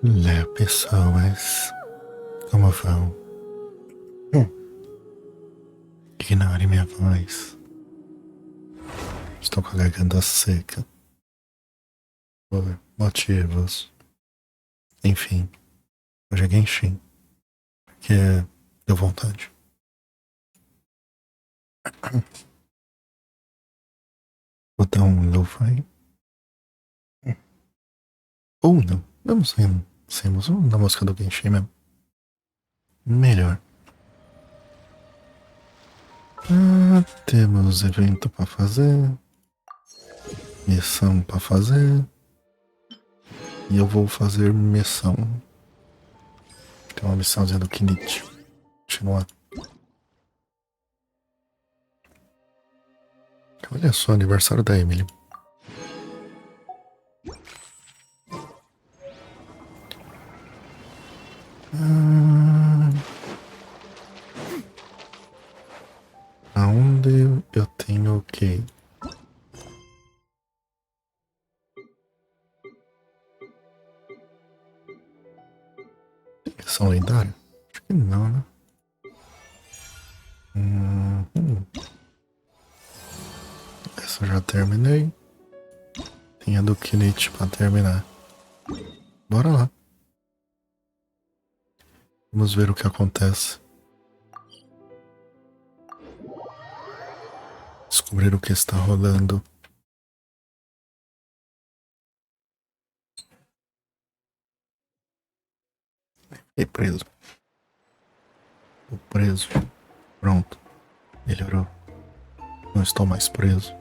Olá, pessoas. Como vão? Ignore minha voz. Estou com a garganta seca. Por motivos. Enfim, hoje é genshin. Porque deu vontade. Botar um lo-fi. Ou não. Vamos vamos na música do genshin mesmo. Melhor. Temos evento pra fazer. Missão pra fazer. E eu vou fazer missão. Tem uma missãozinha do Kinect. Continuar. Olha só, aniversário da Emily. Aonde eu tenho que ir? São lendários? Acho que não, né? Essa eu já terminei. Tem a do Kinect pra terminar. Bora lá. Vamos ver o que acontece. Descobrir o que está rolando. Fiquei preso. Tô preso. Pronto. Melhorou. Não estou mais preso.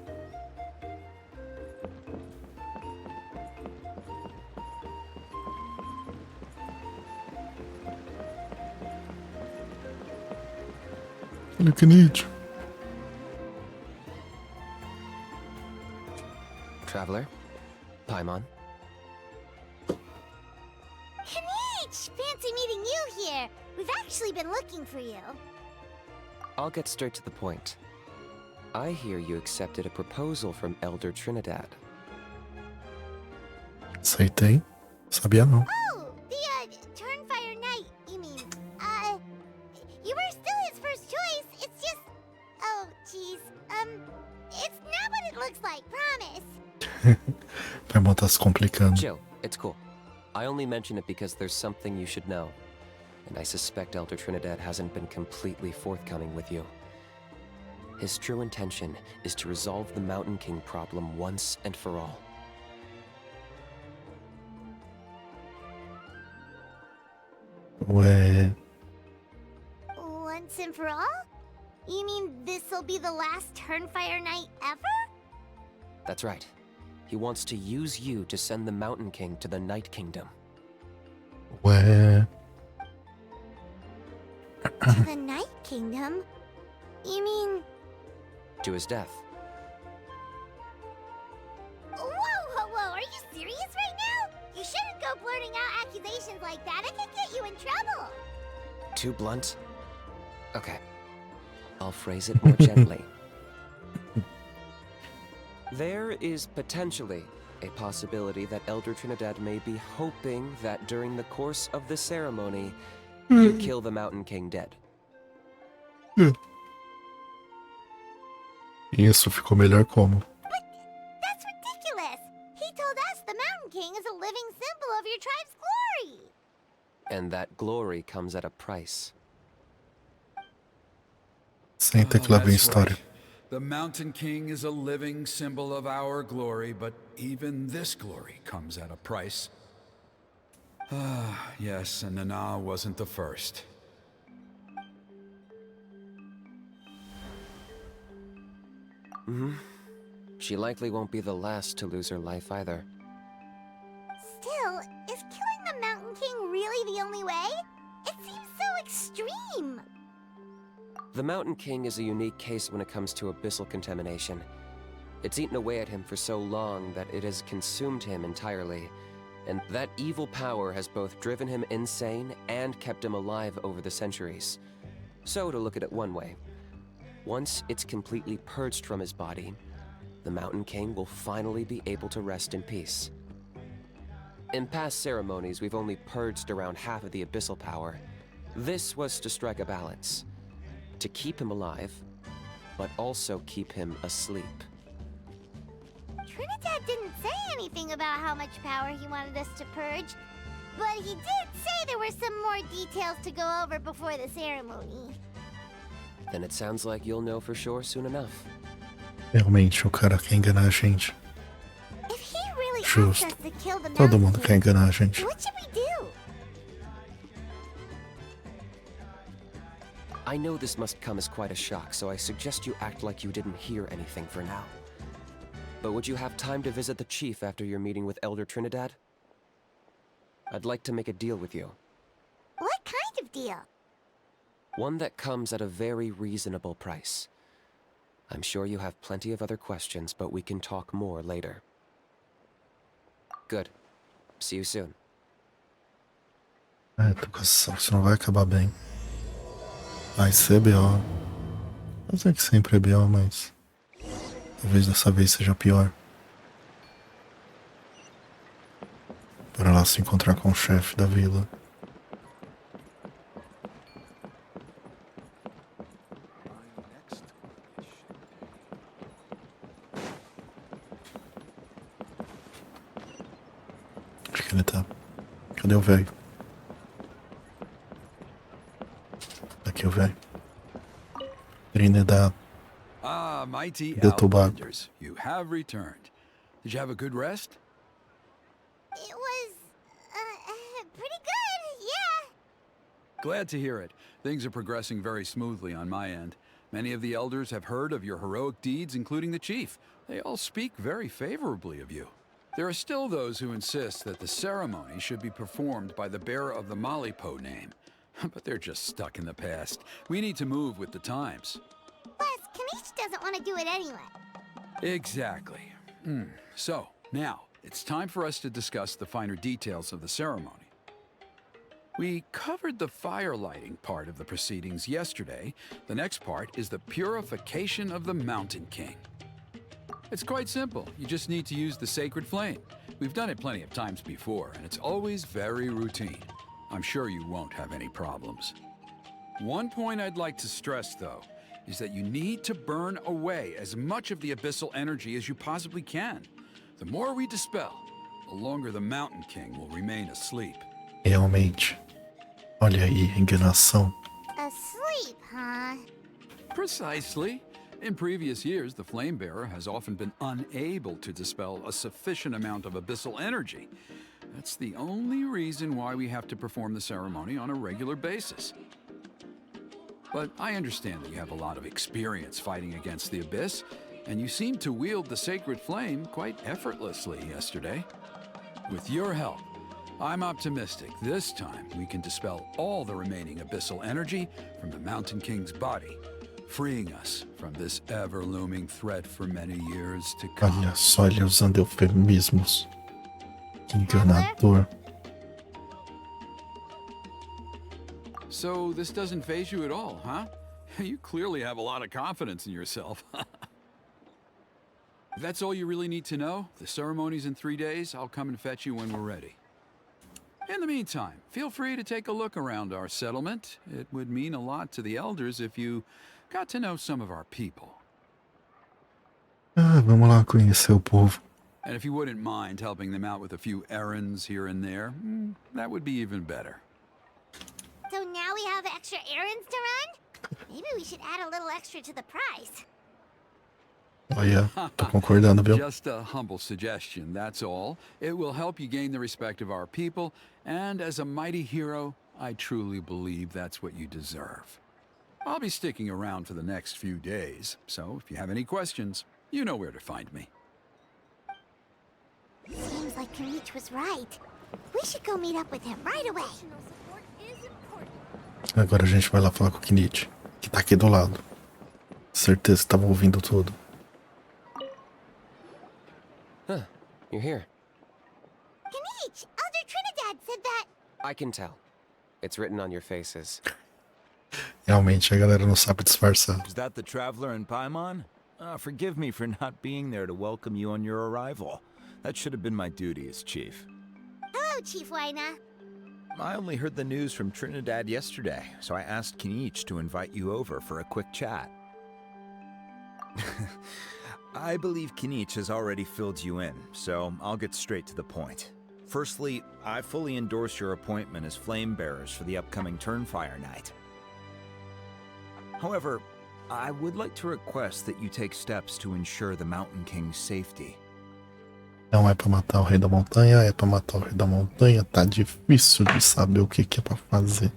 Olha que nítido. Traveler, Paimon. Kanich! Fancy meeting you here. We've actually been looking for you. I'll get straight to the point. I hear you accepted a proposal from Elder Trinidad. Aceitei. Sabia não. Oh, the, Turnfire Knight, you mean. You were still his first choice. It's just... Oh, jeez. It's not what it looks like, promise. Paimon tá se complicando. Chill, it's cool. I only mention it because there's something you should know. And I suspect Elder Trinidad hasn't been completely forthcoming with you. His true intention is to resolve the Mountain King problem once and for all. Ué. Once and for all? You mean this'll be the last Turnfire Knight ever? That's right. He wants to use you to send the Mountain King to the Night Kingdom. Ué. To the Night Kingdom? You mean... To his death. Whoa! Are you serious right now? You shouldn't go blurting out accusations like that. It could get you in trouble. Too blunt? Okay. I'll phrase it more gently. There is potentially a possibility that Elder Trinidad may be hoping that during the course of the ceremony, you kill the Mountain King dead. Isso ficou melhor como? But that's ridiculous. He told us the Mountain King is a living symbol of your tribe's glory. And that glory comes at a price. Senta que lá vem a That's história. right. The Mountain King is a living symbol of our glory, but even this glory comes at a price. Yes, and Nana wasn't the first. She likely won't be the last to lose her life either. Still, is killing the Mountain King really the only way? It seems so extreme. The Mountain King is a unique case when it comes to abyssal contamination. It's eaten away at him for so long that it has consumed him entirely, and that evil power has both driven him insane and kept him alive over the centuries. So, to look at it one way, once it's completely purged from his body, the Mountain King will finally be able to rest in peace. In past ceremonies, we've only purged around half of the abyssal power. This was to strike a balance. To keep him alive, but also keep him asleep. Trinidad didn't say anything about how much power he wanted us to purge, but he did say there were some more details to go over before the ceremony. Then it sounds like you'll know for sure soon enough. Realmente, o cara quer enganar a gente. If he really asked Justo. us to kill the Todo Mountain mundo King, quer enganar a gente. what should we do? I know this must come as quite a shock, so I suggest you act like you didn't hear anything for now. But would you have time to visit the chief after your meeting with Elder Trinidad? I'd like to make a deal with you. What kind of deal? One that comes at a very reasonable price. I'm sure you have plenty of other questions, but we can talk more later. Good. See you soon. Tô com essa sensação que isso não vai acabar bem. Vai ser B.O. Não sei que sempre é B.O, mas talvez dessa vez seja pior. Bora lá se encontrar com o chefe da vila. Onde que ele tá? Cadê o velho? Aqui o velho. Trinidad. Ah, mighty The Tobago. Outlanders, you have returned. Did you have a good rest? It was, pretty good, yeah. Glad to hear it. Things are progressing very smoothly on my end. Many of the elders have heard of your heroic deeds, including the chief. They all speak very favorably of you. There are still those who insist that the ceremony should be performed by the bearer of the Malipo name. But they're just stuck in the past. We need to move with the times. Plus, Kanish doesn't want to do it anyway. Exactly. So, now, it's time for us to discuss the finer details of the ceremony. We covered the fire lighting part of the proceedings yesterday. The next part is the purification of the Mountain King. It's quite simple. You just need to use the sacred flame. We've done it plenty of times before, and it's always very routine. I'm sure you won't have any problems. One point I'd like to stress, though, is that you need to burn away as much of the abyssal energy as you possibly can. The more we dispel, the longer the Mountain King will remain asleep. Realmente. Olha aí, enganação. Asleep, huh? Precisely. In previous years, the Flame Bearer has often been unable to dispel a sufficient amount of abyssal energy. That's the only reason why we have to perform the ceremony on a regular basis. But I understand that you have a lot of experience fighting against the Abyss, and you seemed to wield the sacred flame quite effortlessly yesterday. With your help, I'm optimistic this time we can dispel all the remaining abyssal energy from the Mountain King's body, freeing us from this ever-looming threat for many years to come. Olha só ele usando eufemismos. Que enganador. So this doesn't faze you at all, huh? You clearly have a lot of confidence in yourself. If that's all you really need to know, the ceremony's in 3 days. I'll come and fetch you when we're ready. In the meantime, feel free to take a look around our settlement. It would mean a lot to the elders if you got to know some of our people. Vamos lá conhecer o povo. And if you wouldn't mind helping them out with a few errands here and there, that would be even better. So now we have extra errands to run? Maybe we should add a little extra to the price. Olha, tô concordando, viu? Just a humble suggestion, that's all. It will help you gain the respect of our people, and as a mighty hero, I truly believe that's what you deserve. I'll be sticking around for the next few days, so if you have any questions, you know where to find me. Seems like Kanish was right. We should go meet up with him right away. Agora a gente vai lá falar com o Knight, que tá aqui do lado. Certeza que tava ouvindo tudo. Huh, you're here. Kanish, Elder Trinidad said that... I can tell. It's written on your faces. Realmente, a galera não sabe disfarçar. Is that the traveler in Paimon? Forgive me for not being there to welcome you on your arrival. That should have been my duty as chief. Hello, Hello, Chief Waina. I only heard the news from Trinidad yesterday, so I asked Kinich to invite you over for a quick chat. I believe Kinich has already filled you in, so I'll get straight to the point. Firstly, I fully endorse your appointment as flame bearers for the upcoming Turnfire Night. However, I would like to request that you take steps to ensure the Mountain King's safety. Não é pra matar o Rei da Montanha, é pra matar o Rei da Montanha. Tá difícil de saber o que é pra fazer.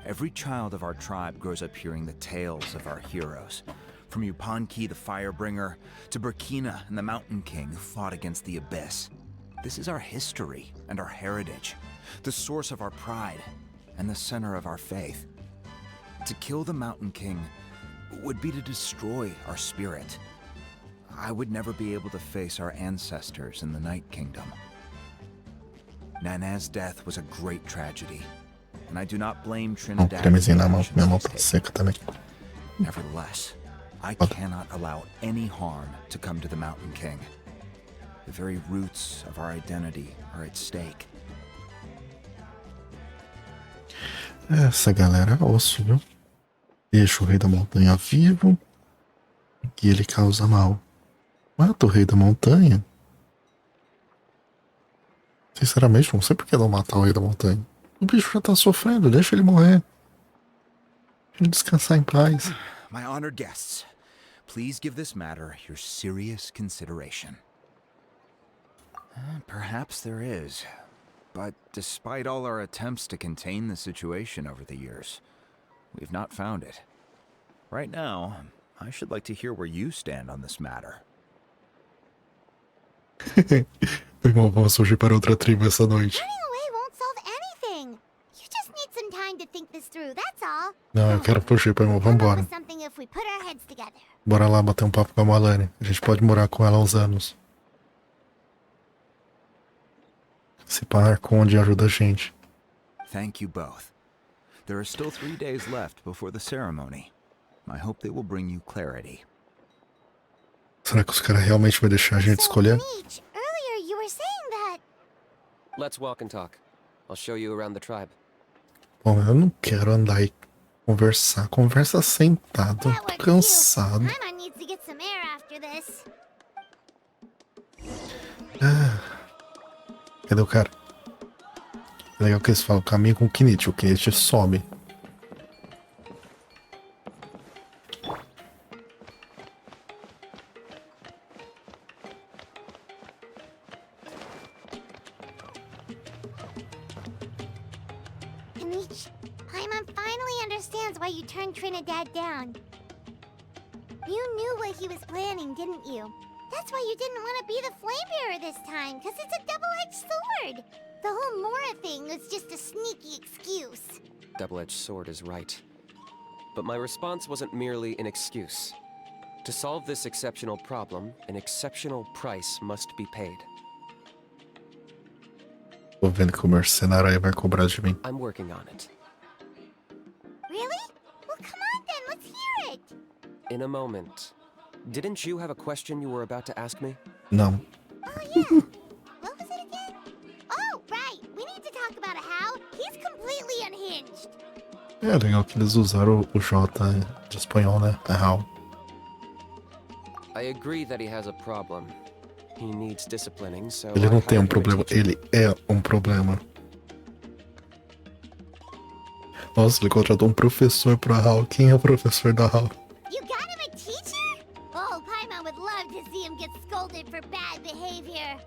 Every child of our tribe grows up hearing the tales of our heroes. From Yupanqui the Firebringer, to Burkina and the Mountain King who fought against the Abyss. This is our history and our heritage, the source of our pride, and the center of our faith. To kill the Mountain King would be to destroy our spirit. I would never be able to face our ancestors in the Night Kingdom. Nana's death was a great tragedy, and I do not blame Trinidad. Cremezinho na mão, minha mão tá seca também. Nevertheless, I cannot allow any harm to come to the Mountain King. The very roots of our identity are at stake. Essa galera é osso, viu? Deixa o Rei da Montanha vivo e ele causa mal. Mata o Rei da Montanha. Sinceramente, não sei por que não matar o Rei da Montanha. O bicho já tá sofrendo, deixa ele morrer. Deixa ele descansar em paz. My honored guests, please give this matter your serious consideration. Perhaps there is, but despite all our attempts to contain the situation over the years, we've not found it. Right now, I should like to hear where you stand on this matter. Meu irmão, vamos surgir para outra tribo essa noite. Running away won't solve anything. You just need some time to think this through, that's all. Não, eu quero fugir, meu irmão. Come up Vambora. with something if we put our heads together. Bora lá bater um papo com a Malane. A gente pode morar com ela há uns anos. Se pá, Conde ajuda a gente. Thank you both. There are still 3 days left before the ceremony. I hope they will bring you clarity. Será que os caras realmente vão deixar a gente So, escolher? Kinich, earlier you were saying that... Let's walk and talk. I'll show you around the tribe. Bom, eu não quero andar e conversar. Conversa sentado. That Tô works cansado. too. Paimon needs to get some air after this. Cadê o cara? É legal que eles falam caminho com o Kinich. O Kinich sobe. Kinich, Paimon finally understands why you turned Trinidad down. You knew what he was planning, didn't you? That's why you didn't want to be the flame bearer this time, because it's a double-edged sword. The whole Mora thing was just a sneaky excuse. Double-edged sword is right. But my response wasn't merely an excuse. To solve this exceptional problem, an exceptional price must be paid. Tô vendo que o mercenário aí vai cobrar de mim. I'm working on it. Really? Well, come on then, let's hear it. In a moment. Didn't you have a question you were about to ask me? Não. Oh, yeah. What was it again? Oh, right. We need to talk about how he's completely unhinged. É legal que eles usaram o J de espanhol, né? É how. I agree that he has a problem. He needs disciplining, so Ele não I tem um hired him a problema, teacher. ele é um problema. Nossa, ele contratou um professor pra Hal. Quem é o professor da Hal? You got him a teacher? Oh, Paimon would love to see him get scolded for bad behavior.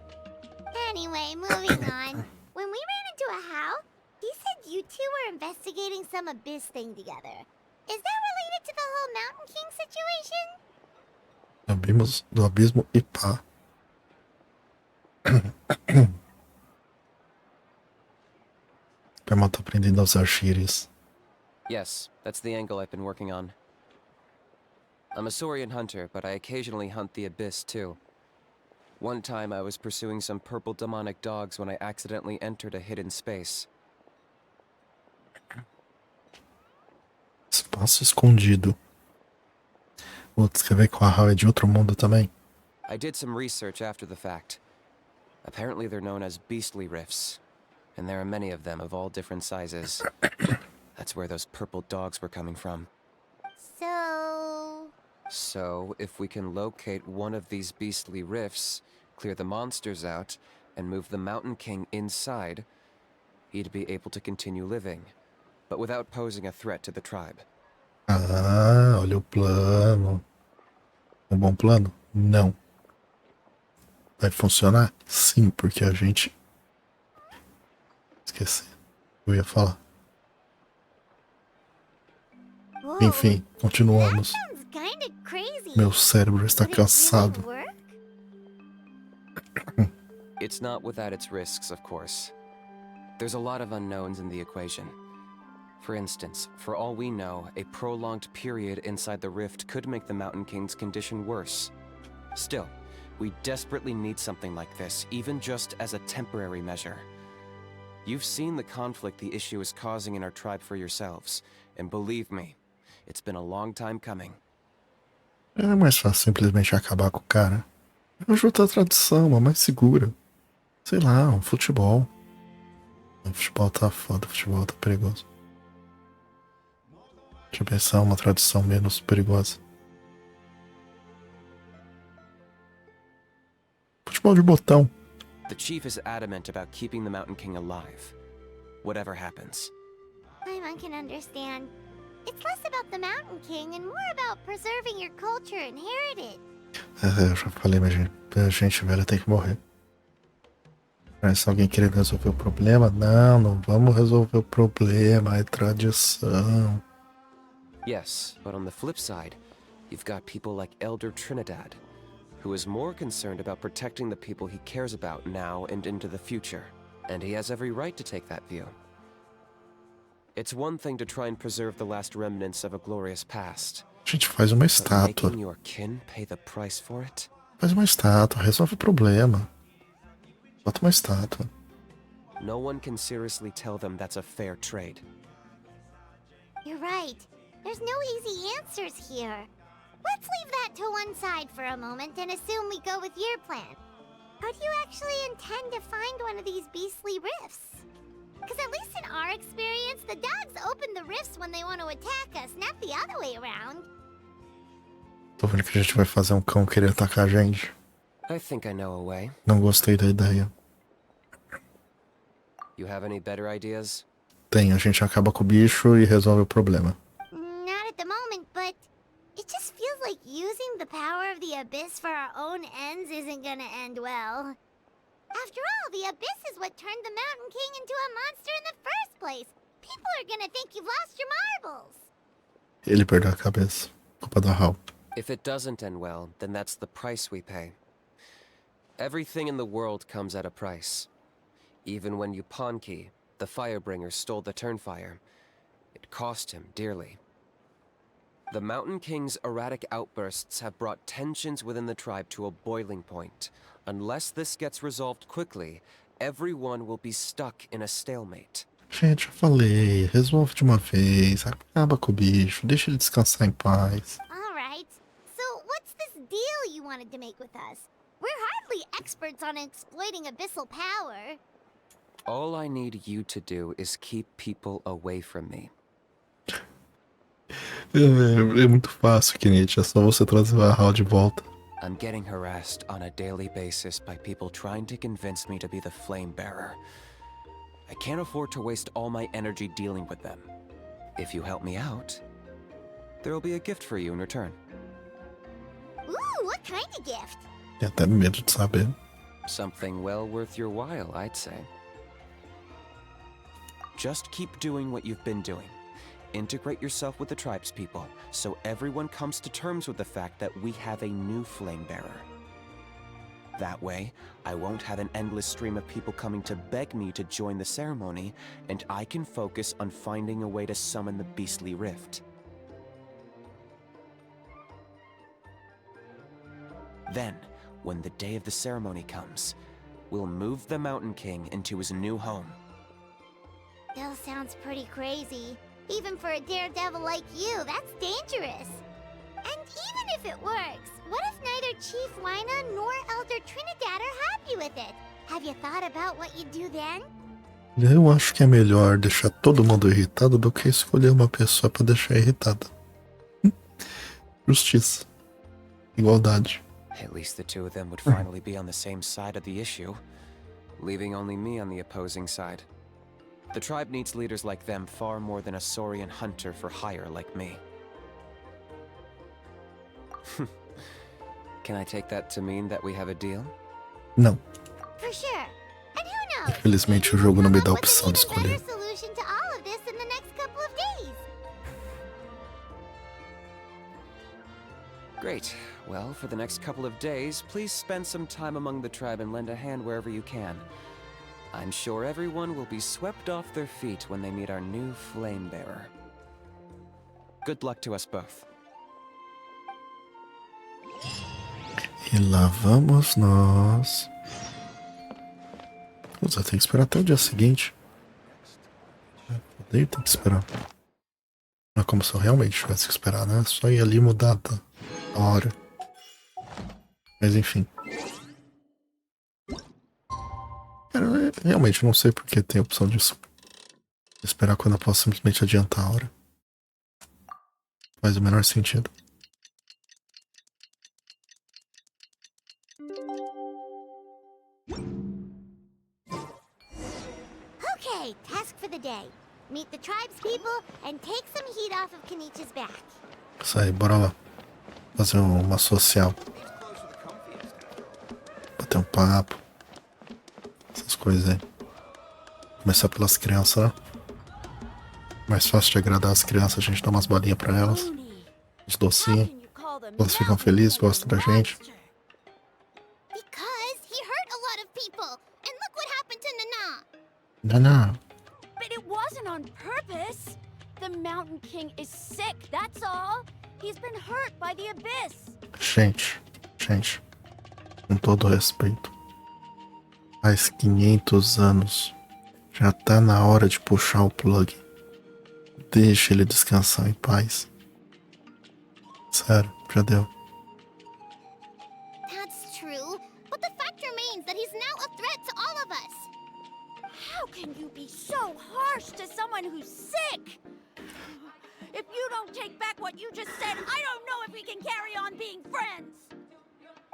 Anyway, moving on. When we ran into a how, he said you two were investigating some abyss thing together. Is that related to the whole Mountain King situation? Abrimos do abismo e pá. Paimon tá aprendendo a usar Shiris. Yes, that's the angle I've been working on. I'm a Saurian hunter, but I occasionally hunt the abyss too. One time I was pursuing some purple demonic dogs when I accidentally entered a hidden space. Espaço escondido. Putz, quer ver que o Hal é de outro mundo também? I did some research after the fact. Apparently they're known as beastly rifts, and there are many of them of all different sizes. That's where those purple dogs were coming from. So, if we can locate one of these beastly rifts, clear the monsters out, and move the Mountain King inside, he'd be able to continue living, but without posing a threat to the tribe. Ah, olha o plano. Um bom plano? Não. Vai funcionar? Sim, porque a gente... Esqueci. Eu ia falar. whoa, Enfim, continuamos. sounds kinda crazy. Meu cérebro está Would it really cansado. work? It's not without its risks, of course. There's a lot of unknowns in the equation. For instance, for all we know, a prolonged period inside the rift could make the Mountain King's condition worse. Still, we desperately need something like this, even just as a temporary measure. You've seen the conflict the issue is causing in our tribe for yourselves, and believe me, it's been a long time coming. É mais fácil simplesmente acabar com o cara. Ajuda a tradição, uma mais segura. Sei lá, um futebol. O futebol tá foda, o futebol tá perigoso. Deixa eu pensar uma tradição menos perigosa. Futebol de botão. The chief is adamant about keeping the Mountain King alive, whatever happens. Paimon can understand. It's less about the Mountain King and more about preserving your culture and heritage. Eu já falei, mas a gente velha tem que morrer. Parece alguém querendo resolver o problema. Não, não vamos resolver o problema, é tradição. Yes, but on the flip side, you've got people like Elder Trinidad, who is more concerned about protecting the people he cares about now and into the future. And he has every right to take that view. It's one thing to try and preserve the last remnants of a glorious past. A gente faz uma But estátua. making your kin pay the price for it? Faz uma estátua, resolve o problema. Bota uma estátua. No one can seriously tell them that's a fair trade. You're right. There's no easy answers here. Let's leave that to one side for a moment and assume we go with your plan. How do you actually intend to find one of these beastly rifts? Because at least in our experience, the dogs open the rifts when they want to attack us, not the other way around. Tô vendo que a gente vai fazer um cão querer atacar a gente. I think I know a way. Não gostei da ideia. You have any better ideas? Tem, a gente acaba com o bicho e resolve o problema. Not at the moment, but it just feels like using the power of the Abyss for our own ends isn't gonna end well. After all, the Abyss is what turned the Mountain King into a monster in the first place. People are gonna think you've lost your marbles. Ele perdeu a cabeça. Culpa da Hal. If it doesn't end well, then that's the price we pay. Everything in the world comes at a price. Even when Yupanqui, the Firebringer, stole the Turnfire, it cost him dearly. The Mountain King's erratic outbursts have brought tensions within the tribe to a boiling point. Unless this gets resolved quickly, everyone will be stuck in a stalemate. Gente, eu falei, resolve de uma vez, acaba com o bicho, deixa ele descansar em paz. Alright, so what's this deal you wanted to make with us? We're hardly experts on exploiting abyssal power. All I need you to do is keep people away from me. É muito fácil, Kenichi, é só você trazer a Hal de volta. I'm getting harassed on a daily basis by people trying to convince me to be the flame bearer. I can't afford to waste all my energy dealing with them. If you help me out, there'll be a gift for you in return. Ooh, what kind of gift? Tenho até medo de saber. Something well worth your while, I'd say. Just keep doing what you've been doing. Integrate yourself with the tribespeople, so everyone comes to terms with the fact that we have a new flame bearer. That way, I won't have an endless stream of people coming to beg me to join the ceremony, and I can focus on finding a way to summon the beastly rift. Then, when the day of the ceremony comes, we'll move the Mountain King into his new home. Still sounds pretty crazy. Even for a daredevil like you, that's dangerous. And even if it works, what if neither Chief Wyna nor Elder Trinidad are happy with it? Have you thought about what you'd do then? Eu acho que é melhor deixar todo mundo irritado do que escolher uma pessoa pra deixar irritada. Justiça. Igualdade. At least the two of them would finally be on the same side of the issue, leaving only me on the opposing side. The tribe needs leaders like them far more than a Saurian hunter for hire like me. Can I take that to mean that we have a deal? Não. For sure. And who knows? Infelizmente o jogo não me dá a opção de escolher. Solution to all of this in the next couple of days. Great. Well, for the next couple of days, please spend some time among the tribe and lend a hand wherever you can. I'm sure everyone will be swept off their feet when they meet our new flame bearer. Good luck to us both. E lá vamos nós. Usa, tem que esperar até o dia seguinte. Daí tem que esperar. Não é como se eu realmente tivesse que esperar, né? Só ir ali mudar a hora. Mas enfim. Cara, eu realmente não sei porque tem a opção disso. Esperar quando eu posso simplesmente adiantar a hora. Faz o menor sentido. Okay, task for the day. Meet the tribe's people and take some heat off of Kenichi's back. Isso aí, bora lá. Fazer uma social. Bater um papo. Essas coisas aí. Começar pelas crianças, né? Mais fácil de agradar as crianças, a gente dá umas balinhas pra elas. De docinho. Elas ficam felizes, gostam da gente. Because he hurt a lot of people. And look what happened to Nana. Nana. But it wasn't on purpose. The Mountain King is sick, that's all. He's been hurt by the abyss. Gente. Com todo respeito. Faz 500 anos. Já tá na hora de puxar o plug. Deixa ele descansar em paz. Sério, já deu. That's true. But the fact remains that he's now a threat to all of us. How can you be so harsh to someone who's sick? If you don't take back what you just said, I don't know if we can carry on being friends.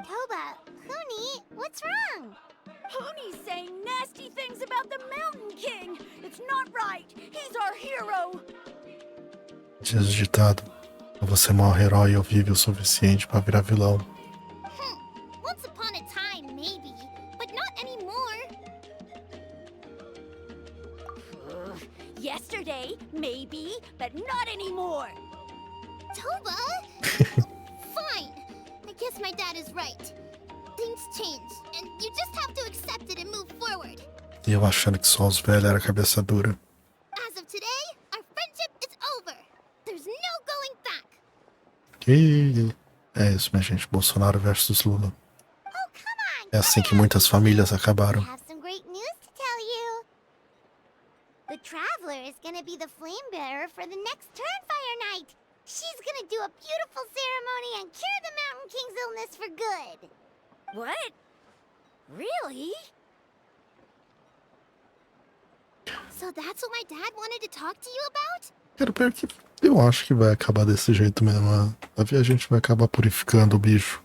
Toba, Huni, what's wrong? Hooney's saying nasty things about the Mountain King. It's not right. He's our hero. Diz o ditado. Ou você morre herói ou vive o suficiente pra virar vilão. Once upon a time, maybe, but not anymore. Yesterday, maybe, but not anymore. Toba? Fine. I guess my dad is right. Things change, and you just have to accept it and move forward. E eu achando que só os velhos eram cabeça dura. As of today, our friendship is over. There's no going back. E é isso, minha gente. Bolsonaro versus Lula. Oh, come on. É assim que muitas famílias acabaram. I have some great news to tell you. The Traveler is gonna be the flame bearer for the next Turnfire night. She's gonna do a beautiful ceremony and cure the Mountain King's illness for good. What? Really? So that's what my dad wanted to talk to you about? Cara, pior que eu acho que vai acabar desse jeito mesmo. A gente vai acabar purificando o bicho.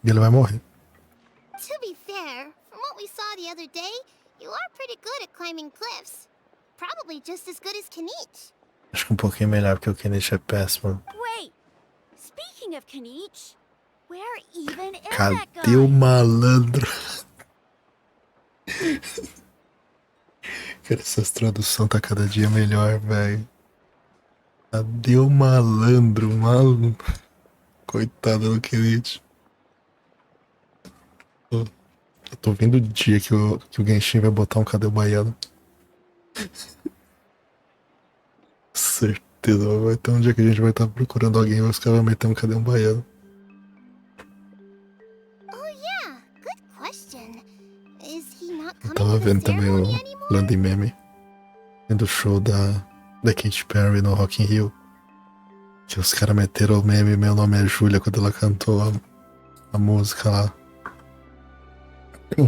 E ele vai morrer. To be fair, from what we saw the other day, you are pretty good at climbing cliffs. Probably just as good as Kanich. Acho que um pouquinho melhor, porque o Kenichi é péssimo. Wait. Speaking of Kanich, where even is that Cadê guy? o malandro? Cara, essas traduções tá cada dia melhor, velho. Cadê o malandro, Coitado do Kenichi. Eu tô vendo o dia que o Genshin vai botar um cadê o baiano. Certeza, vai ter um dia que a gente vai estar procurando alguém e os caras vão meter um cadê um baiano. Oh yeah, good question. Is he not Eu coming tava to the vendo também ceremony o anymore? Landy Meme. Vendo o show da Katy Perry no Rock in Rio. Que os caras meteram o meme Meu Nome é Júlia quando ela cantou a música lá. We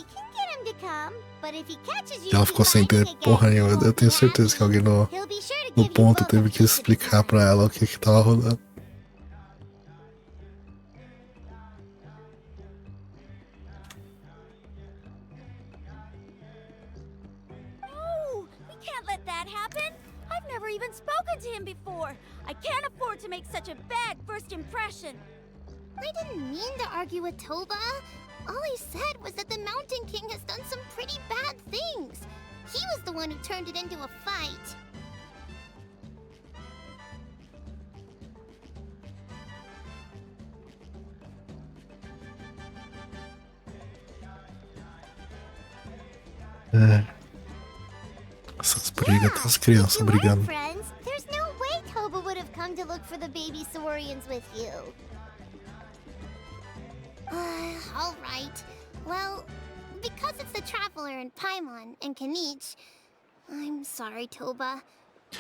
can get him to some, but if he catches you E ela ficou sem fighting ter porra again, nenhuma. Eu tenho certeza que alguém no, he'll be sure to no give you ponto both teve a que piece of his explicar mind. pra ela o que tava rolando. No, we can't let that happen. I've never even spoken to him before. I can't afford to make such a bad first impression. I didn't mean to argue with Toba. All I said was that the Mountain King has done some pretty bad things. He was the one who turned it into a fight. É. Essas brigas, tá as crianças if you brigando. weren't friends, there's no way Toba would have come to look for the baby Saurians with you. All right. Well, because it's the Traveler and Paimon and Kanich, I'm sorry, Toba.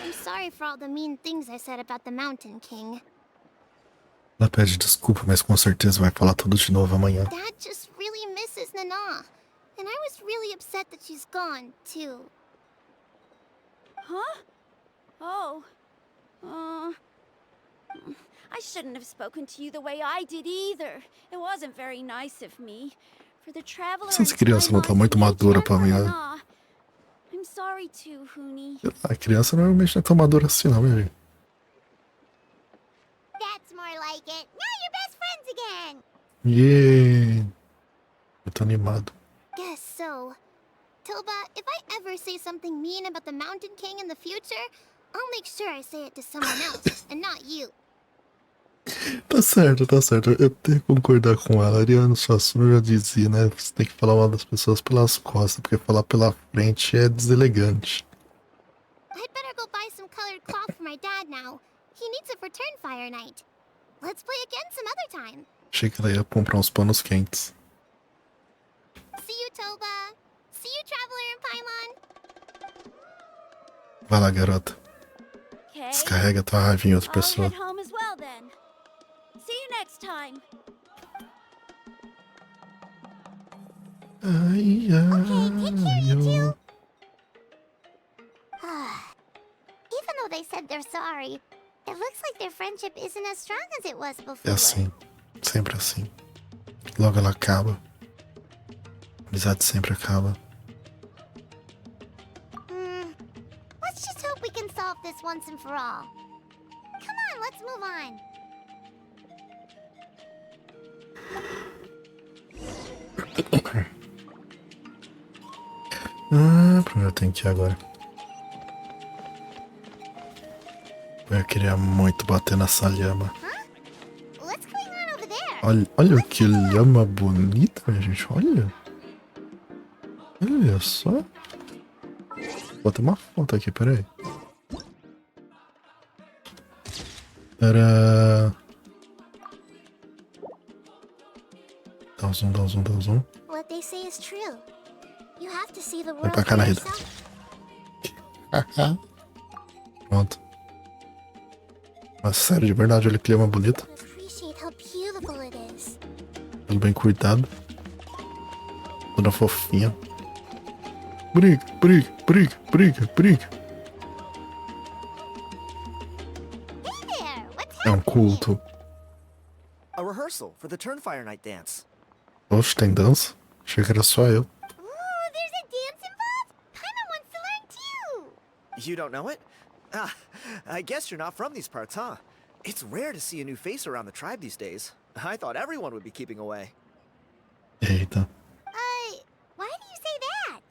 I'm sorry for all the mean things I said about the Mountain King. Ela pede desculpa, mas com certeza vai falar tudo de novo amanhã. Dad just really misses Nana. And I was really upset that she's gone, too. Huh? Oh. I shouldn't have spoken to you the way I did either. It wasn't very nice of me. For the Traveler Essas and crianças não Paimon, estão muito Kanich, maduras and pra mim, né? Nana. I'm sorry too, Huni. A criança normalmente não é tão madura assim, não, meu amigo. That's more like it. Now you're best friends again. Yeah. Eu tô animado. Guess so. Toba, if I ever say something mean about the Mountain King in the future, I'll make sure I say it to someone else, and not you. Tá certo, tá certo. Eu tenho que concordar com ela. Ariano Suassuna já dizia, né? Você tem que falar mal das pessoas pelas costas, porque falar pela frente é deselegante. I'd better go buy some colored cloth for my dad now. He needs it for Turn Fire Night. Let's play again some other time. Achei que ela ia comprar uns panos quentes. See you, Toba. See you, Traveler and Paimon. Vai lá, garota. Okay. Descarrega tua raiva em outra I'll pessoa. head home as well then. See you next time. Ai, ai, Even though they said they're sorry, it looks like their friendship isn't as strong as it was before. É assim. Sempre assim. Logo ela acaba. A amizade sempre acaba. Let's just hope we can solve this once and for all. Come on, let's move on. Pra onde eu tenho que ir agora? Eu queria muito bater nessa lhama. What's going on over there? Olha que lhama bonita, minha gente. Olha. Olha só. Vou ter uma foto aqui, peraí. Era. Dá um zoom, dá um zoom, dá um zoom. What they say is true. You have to see the Vem world pra cá, for Narida. yourself. Pronto. Mas sério, de verdade, olha que lhama bonita. Appreciate how beautiful it is. Tudo bem cuidado. Toda fofinha. Briga, briga, briga, briga, briga. Hey there, what's É um happening? culto. A rehearsal for the Turnfire Night dance. Oxe, tem dança? Achei que era só eu. Ooh, there's a dance involved? Paimon wants to learn too. You don't know it? Ah, I guess you're not from these parts, huh? It's rare to see a new face around the tribe these days. I thought everyone would be keeping away. Eita. Why do you say that?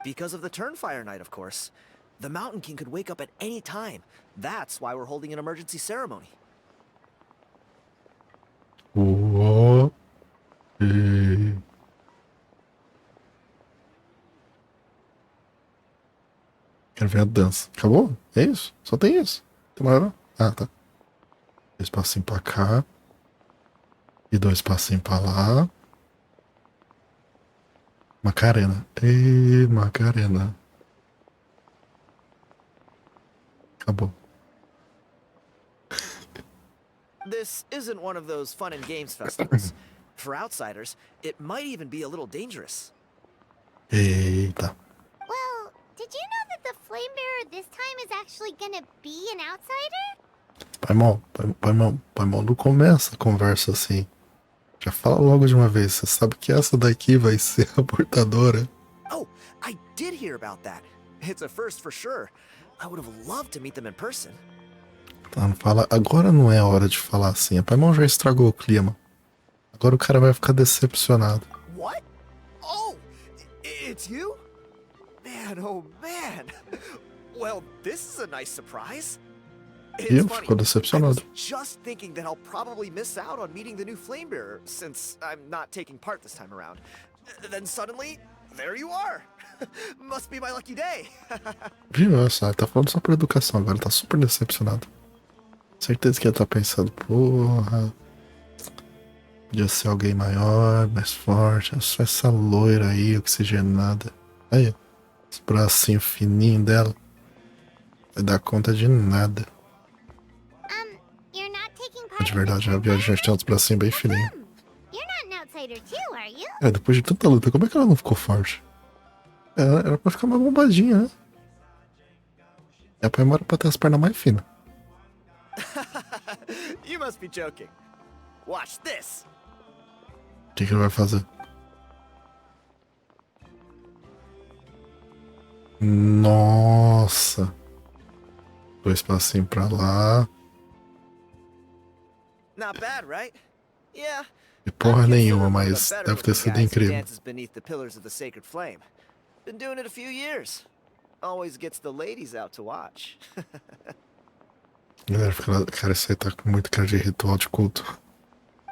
Because of the Turnfire Night, of course. The Mountain King could wake up at any time. That's why we're holding an emergency ceremony. Uó. E... Quero ver a dança. Acabou? É isso? Só tem isso? Tem mais não? Ah, tá. 2 passinhos pra cá. E 2 passinhos pra lá. Macarena. Ê, Macarena. Acabou. This isn't one of those fun and games festivals. For outsiders, it might even be a little dangerous. Eita. Well, did you know that the flame bearer this time is actually gonna be an outsider? Paimon, não começa a conversa assim. Já fala logo de uma vez. Você sabe que essa daqui vai ser a portadora. Oh, I did hear about that. It's a first for sure. I would have loved to meet them in person. Tá, não fala. Agora não é hora de falar assim. A Paimon já estragou o clima. Agora o cara vai ficar decepcionado. What? Oh, it's you? Man, oh man. Well, this is a nice surprise. E ficou I decepcionado. was just thinking that I'll probably miss out on meeting the new Flamebearer since I'm not taking part this time around. Then suddenly, there you are. Must be my lucky day. Viu? Olha só, ele tá falando só por educação agora. Ele tá super decepcionado. Certeza que ele tá pensando, porra. Podia ser alguém maior, mais forte. É só essa loira aí, oxigenada. Aí, os bracinhos fininhos dela. Vai dar conta de nada. You're not taking part Mas de verdade, a viajante tem uns bracinhos bem fininhos. You're not an outsider too, are you? É, depois de tanta luta, como é que ela não ficou forte? Era pra ficar mais bombadinha, né? E a Paimon era pra ter as pernas mais finas. You must be joking. Watch this. O que ele vai fazer? Nossa! 2 passinhos pra lá. Not bad, right? Yeah. E porra I'm nenhuma, considered one of mas the better deve ter looking sido guys who incrível. dances beneath the pillars of the sacred flame. Been doing it a few years. Always gets the ladies out to watch. Galera, cara, isso aí tá com muito cara de ritual de culto.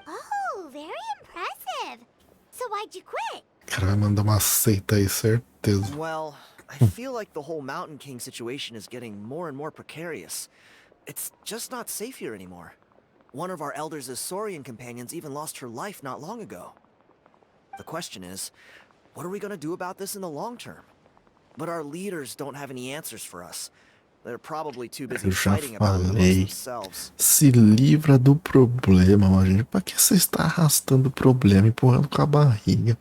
Oh, very impressive. So why'd you quit? O cara vai mandar uma seita aí, certeza. Well, I feel like the whole Mountain King situation is getting more and more precarious. It's just not safe here anymore. One of our elders' Saurian companions even lost her life not long ago. The question is, what are we gonna do about this in the long term? But our leaders don't have any answers for us. They're probably too busy Eu já fighting about it amongst falei. themselves. Se livra do problema, mas gente. Pra que você está arrastando o problema, empurrando com a barriga?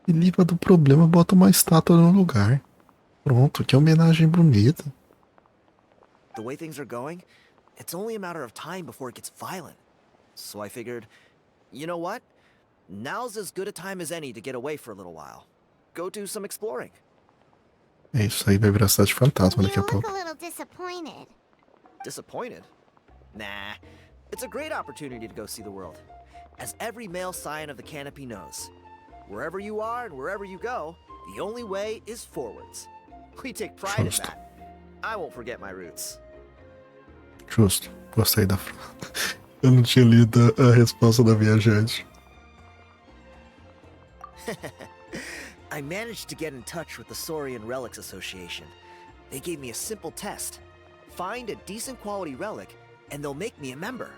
Se livra do problema, bota uma estátua no lugar. Pronto, que homenagem bonita. The way things are going, it's only a matter of time before it gets violent. So I figured, you know what? Now's as good a time as any to get away for a little while. Go do some exploring. É isso aí, vai virar cidade fantasma You daqui a look pouco. a little disappointed. Disappointed? Nah. It's a great opportunity to go see the world. As every male scion of the canopy knows, wherever you are and wherever you go, the only way is forwards. We take pride in Justo. that. I won't forget my roots. Justo, gostei da frase. Eu não tinha lido a resposta da viajante. I managed to get in touch with the Saurian Relics Association. They gave me a simple test. Find a decent quality relic, and they'll make me a member.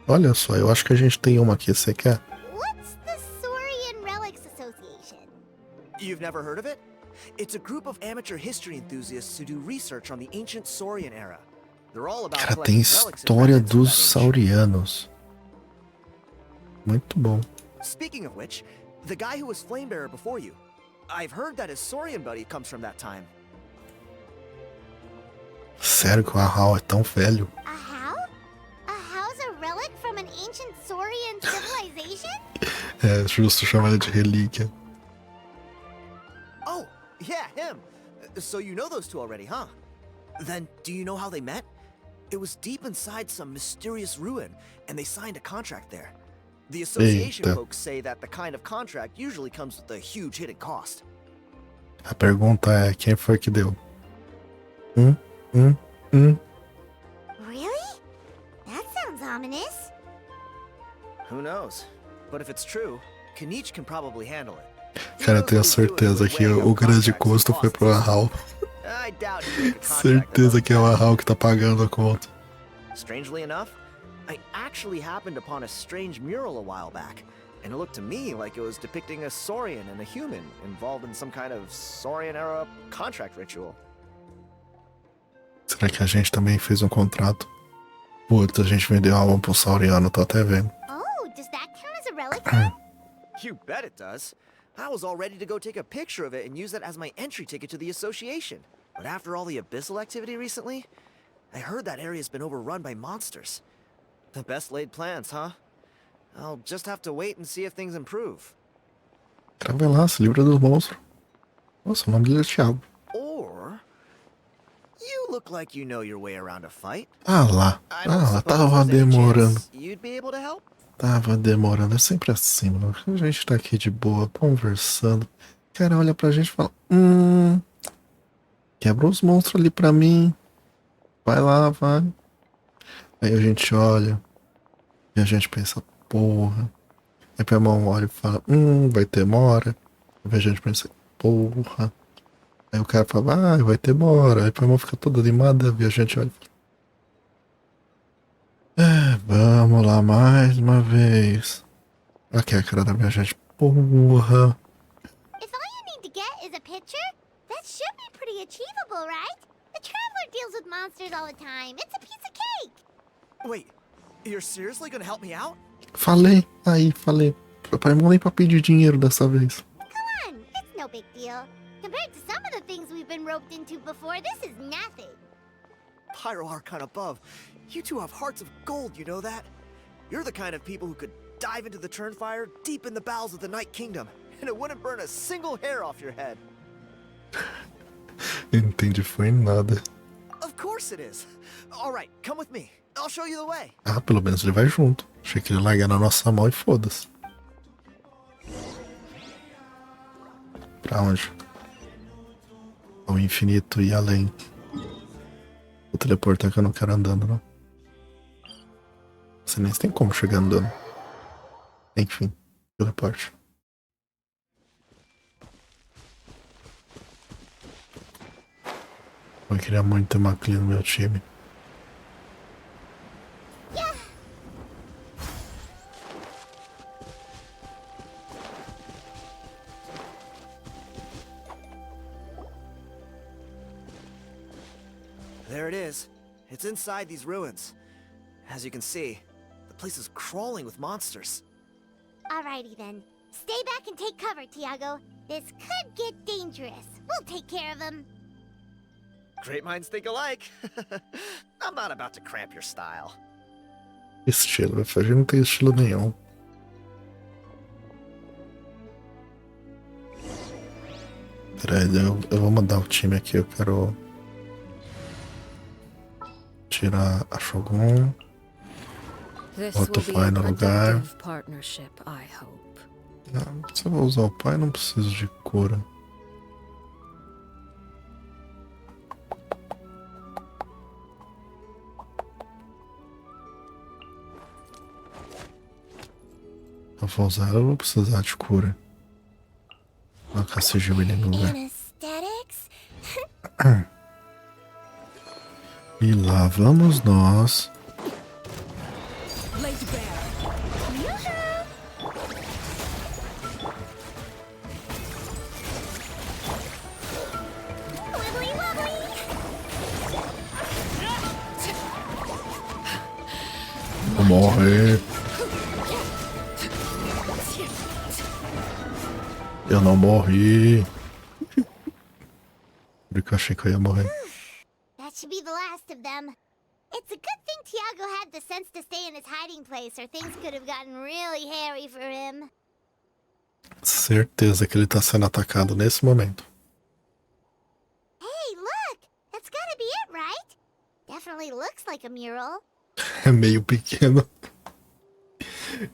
Olha só, eu acho que a gente tem uma aqui, você quer? What's the Saurian Relics Association? You've never heard of it? It's a group of amateur history enthusiasts who do research on the ancient Saurian era. They're all about Cara, tem collecting relics and história remnants of dos that age. saurianos. Muito bom. Speaking of which, the guy who was Flamebearer before you, I've heard that his Saurian buddy comes from that time. Sério que o Ahau é tão velho? A how? A how's a relic from an ancient Saurian civilization? É justo chamar ele de relíquia. Oh, yeah, him. So you know those two already, huh? Then do you know how they met? It was deep inside some mysterious ruin, and they signed a contract there. The association Eita. folks say that the kind of contract usually comes with a huge hidden cost. A pergunta é, quem foi que deu? Really? That sounds ominous. Who knows? But if it's true, Kanich can probably handle it. He Cara, eu knows tenho what he's doing certeza with que weighing o up grande contracts custo and foi pro costs. Ahau. I doubt he'd make a contract Certeza that que é o Ahau que tá pagando a conta. Strangely enough, I actually happened upon a strange mural a while back, and it looked to me like it was depicting a Saurian and a human involved in some kind of Saurian-era contract ritual. Será que a gente também fez um contrato? Putz, a gente vendeu a alma pro sauriano, tô até vendo. Oh, does that count as a relic? You bet it does. I was all ready to go take a picture of it and use it as my entry ticket to the association. But after all the abyssal activity recently, I heard that area's been overrun by monsters. The best laid plans, huh? I'll just have to wait and see if things improve. Vai lá, se livra dos monstros. Nossa, o nome dele é Thiago. Or you look like you know your way around a fight. Ah lá, I don't suppose tava there's any demorando. chance you'd be able to help? Tava demorando, é sempre assim, mano. A gente tá aqui de boa, conversando. O cara olha pra gente e fala: quebra os monstros ali pra mim. Vai lá, vai. Aí a gente olha e a gente pensa: porra. Aí o irmão olha e fala: vai ter mora. Aí a gente pensa: porra. Aí o cara fala: vai ter mora. Aí o irmão fica todo animado e a gente olha e fala: vamos lá mais uma vez. Aqui é a cara da minha gente: porra. If all you need to get is a picture, that should be pretty achievable, right? The Traveler deals with monsters all the time. It's a piece of cake. Wait, you're seriously gonna help me out? Falei. Papai não nem pra pedir dinheiro dessa vez. Come on, it's no big deal. Compared to some of the things we've been roped into before, this is nothing. Pyro Archon above, you two have hearts of gold, you know that? You're the kind of people who could dive into the Turnfire deep in the bowels of the Night Kingdom, and it wouldn't burn a single hair off your head. Entendi, foi nada. Of course it is. All right, come with me. I'll show you the way. Ah, pelo menos ele vai junto. Achei que ele ia largar na nossa mão e foda-se. Pra onde? Ao infinito e além. Vou teleportar que eu não quero andando, não. Você nem tem como chegar andando. Enfim, teleporte. Eu queria muito ter uma clean no meu time. There it is. It's inside these ruins. As you can see, the place is crawling with monsters. Alrighty then. Stay back and take cover, Tiago. This could get dangerous. We'll take care of him. Great minds think alike. I'm not about to cramp your style. Estilo, a gente não tem estilo nenhum. Peraí, eu vou mudar o time aqui, eu quero tirar a Shogun. Bota o pai no lugar. Não, se eu vou usar o pai, não preciso de cura. Eu vou usar, eu vou precisar de cura. Vou colocar sigilo ali no lugar. Anesthetics? E lá vamos nós. Wibbly wobbly! Vou morrer. Eu não morri. Porque eu achei que eu ia morrer. That should be the last of them. It's a good thing Tiago had the sense to stay in his hiding place, or things could have gotten really hairy for him. Certeza que ele tá sendo atacado nesse momento. Hey, look! That's gotta be it, right? Definitely looks like a mural. É meio pequeno.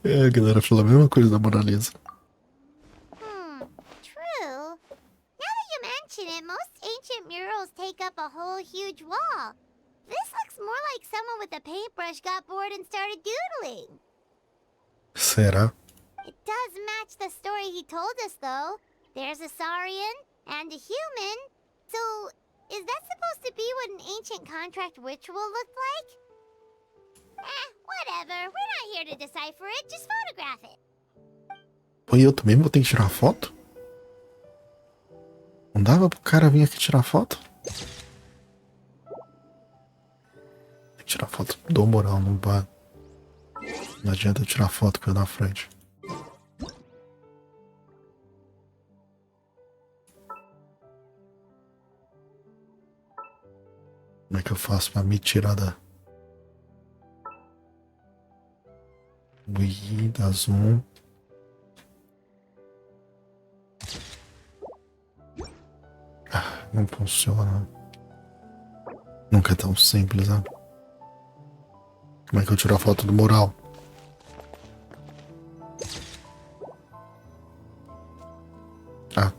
A galera falou a mesma coisa da Mona Lisa. True. Now that you mention it, most ancient murals take up a whole huge wall. This looks more like someone with a paintbrush got bored and started doodling. Será? It does match the story he told us, though. There's a Saurian and a human. So, is that supposed to be what an ancient contract ritual looked like? Whatever. We're not here to decipher it. Just photograph it. E eu também vou ter que tirar foto? Não dava pro cara vir aqui tirar foto? Tem que tirar foto, dou moral, não vai. Não adianta eu tirar foto com eu na frente. Como é que eu faço pra me tirar da... Wii, da Zoom. Ah, não funciona. Nunca é tão simples, né? Como é que eu tiro a foto do mural? Ah.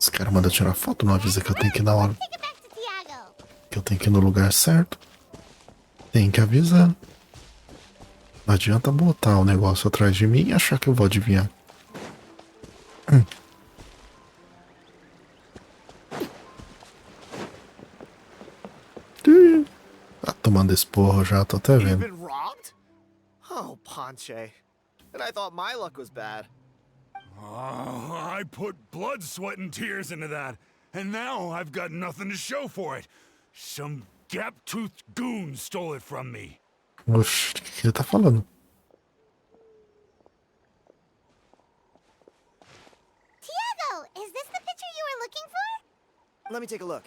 Os caras mandam tirar foto, não avisa que eu tenho que ir na hora. Take it back to Tiago. Que eu tenho que ir no lugar certo. Tem que avisar. Não adianta botar o negócio atrás de mim e achar que eu vou adivinhar. Tá tomando esporro já, tô até You've vendo. been robbed? Oh, Ponche. And I thought my luck was bad. Oh, I put blood, sweat, and tears into that, and now I've got nothing to show for it. Some gap-toothed goon stole it from me. Oxi, o que ele tá falando? Tiago, is this the picture you were looking for? Let me take a look.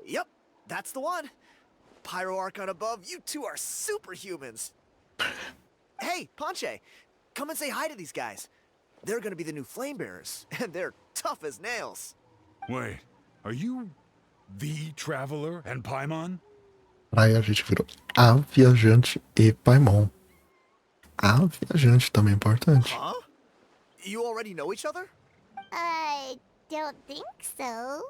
Yep, that's the one. Pyro Archon above, you two are superhumans. Hey, Ponche, come and say hi to these guys. They're gonna be the new flame bearers, and they're tough as nails. Wait, are you the Traveler and Paimon? Aí a gente virou a viajante e Paimon. A viajante também é importante. Huh? You already know each other? I don't think so.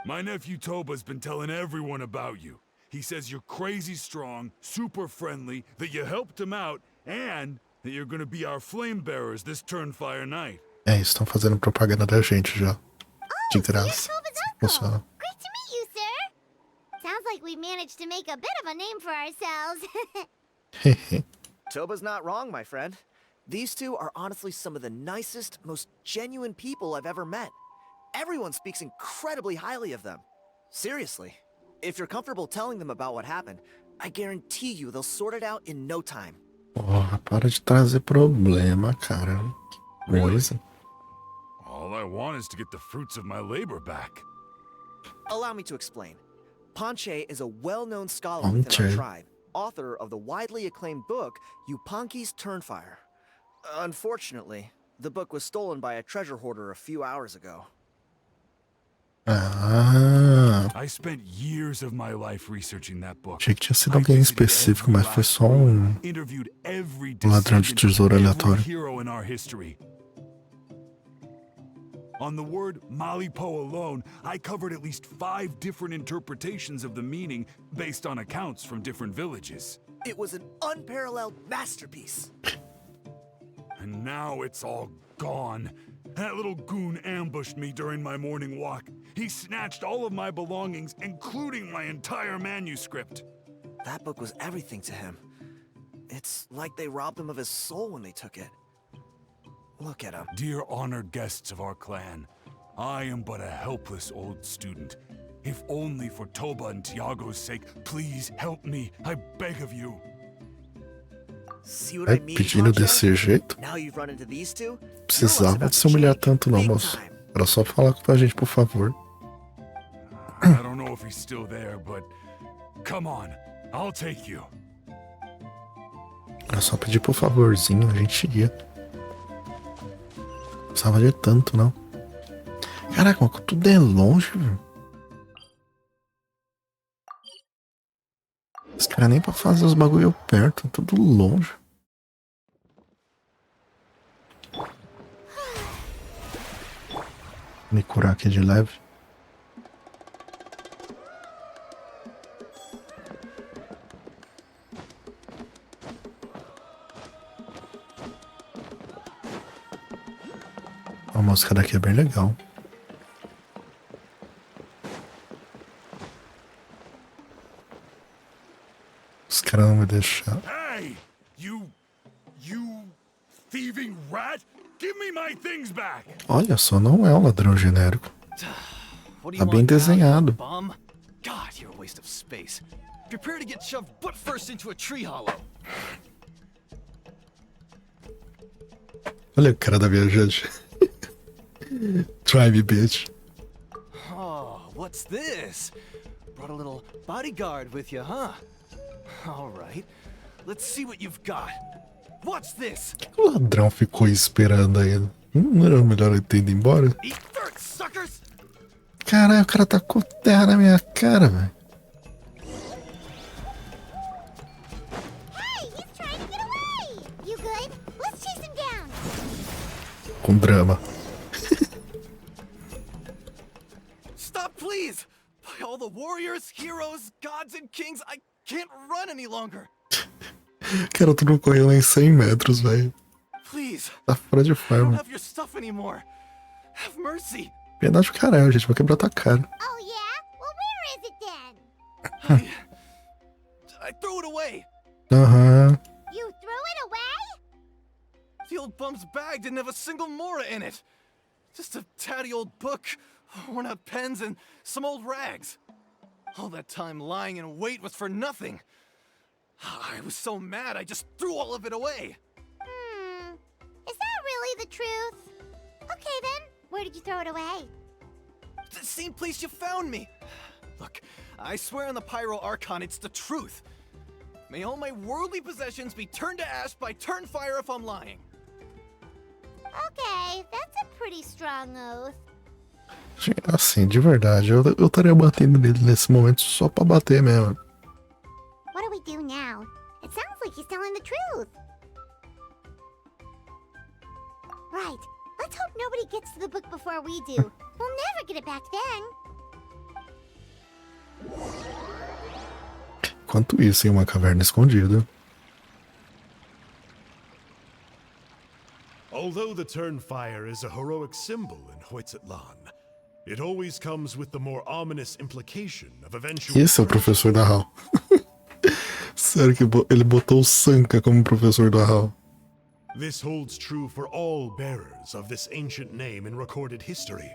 My nephew Toba's been telling everyone about you. He says you're crazy strong, super friendly, that you helped him out, and that you're gonna be our flame bearers this Turnfire night. É, estão fazendo propaganda da gente já. De Oh, so you're graça. Toba's Funciona. uncle. Great to meet you, sir. Sounds like we managed to make a bit of a name for ourselves. Toba's not wrong, my friend. These two are honestly some of the nicest, most genuine people I've ever met. Everyone speaks incredibly highly of them. Seriously. If you're comfortable telling them about what happened, I guarantee you they'll sort it out in no time. Porra, para de trazer problema, cara. Que coisa. All I want is to get the fruits of my labor back. Allow me to explain. Ponche is a well-known scholar within our Ponche. tribe, author of the widely acclaimed book, Yupanqui's Turnfire. Unfortunately, the book was stolen by a treasure hoarder a few hours ago. Ah, I spent years of my life researching that book. achei que tinha sido I alguém visited específico, every mas foi last só ruin, interviewed every ladrão de descendant tesouro of every aleatório. hero in our history. On the word Malipo alone, I covered at least 5 different interpretations of the meaning based on accounts from different villages. It was an unparalleled masterpiece. And now it's all gone. That little goon ambushed me during my morning walk. He snatched all of my belongings, including my entire manuscript. That book was everything to him. It's like they robbed him of his soul when they took it. Look at him. Dear honored guests of our clan, I am but a helpless old student. If only for Toba and Tiago's sake, please help me. I beg of you. See what Vai I mean, pedindo Ponche? desse jeito? Now you've run into these two? Precisava de se humilhar tanto não, moço. Era só falar com a gente, por favor. I don't know if he's still there, but come on, I'll take you. Era só pedir por favorzinho, a gente ia. Não precisava de tanto, não. Caraca, mas tudo é longe, velho. Os caras nem pra fazer os bagulho perto, tudo longe. Me curar aqui de leve. A música daqui é bem legal. Os caras não me deixaram. Hey, you thieving rat! Give me my things back! Olha só, não é um ladrão genérico. Tá bem desenhado. Bum? God, you're a waste of space. Prepare to get shoved butt first into a tree hollow. Olha o cara da viajante. Try me, bitch. Oh, what's this? Brought a little bodyguard with you, huh? All right. Let's see what you've got. What's this? O ladrão ficou esperando ainda. Não era melhor ele ter ido embora? Eat dirt, suckers! Caralho, o cara tacou terra na minha cara, velho. Hey, he's trying to get away! You good? Let's chase him down! Com drama. Stop, please! By all the warriors, heroes, gods, and kings, I can't run any longer. Cara, tu não correu nem 100 metros, velho. Please, Tá fora de I don't forma. have your stuff anymore. Have mercy. Piedade do caralho, gente. Vai quebrar tua cara. Oh yeah? Well, where is it then? I threw it away. Aham. You threw it away? The old bum's bag didn't have a single mora in it. Just a tatty old book, worn out pens, and some old rags. All that time lying in wait was for nothing. I was so mad I just threw all of it away. Is that really the truth? Okay then, where did you throw it away? The same place you found me. Look, I swear on the Pyro Archon it's the truth. May all my worldly possessions be turned to ash by Turnfire if I'm lying. Okay, that's a pretty strong oath. Assim, de verdade, eu estaria batendo nele nesse momento só pra bater mesmo. What do we do now? It sounds like he's telling the truth. Right. Let's hope nobody gets to the book before we do. We'll never get it back then. Enquanto isso, em uma caverna escondida. Although the Turnfire is a heroic symbol in Hoytzatlan, it always comes with the more ominous implication of eventual... Esse é o professor da HAL. Sério que ele botou o Sanka como professor da HAL. This holds true for all bearers of this ancient name in recorded history.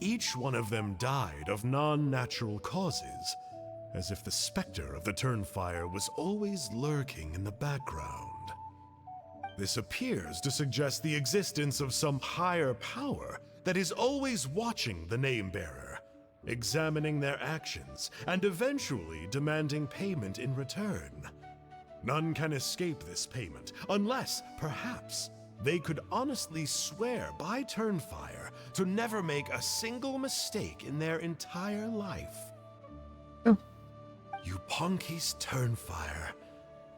Each one of them died of non-natural causes, as if the specter of the Turnfire was always lurking in the background. This appears to suggest the existence of some higher power that is always watching the name-bearer, examining their actions, and eventually demanding payment in return. None can escape this payment, unless, perhaps, they could honestly swear by Turnfire to never make a single mistake in their entire life. Oh. Yupanki's Turnfire.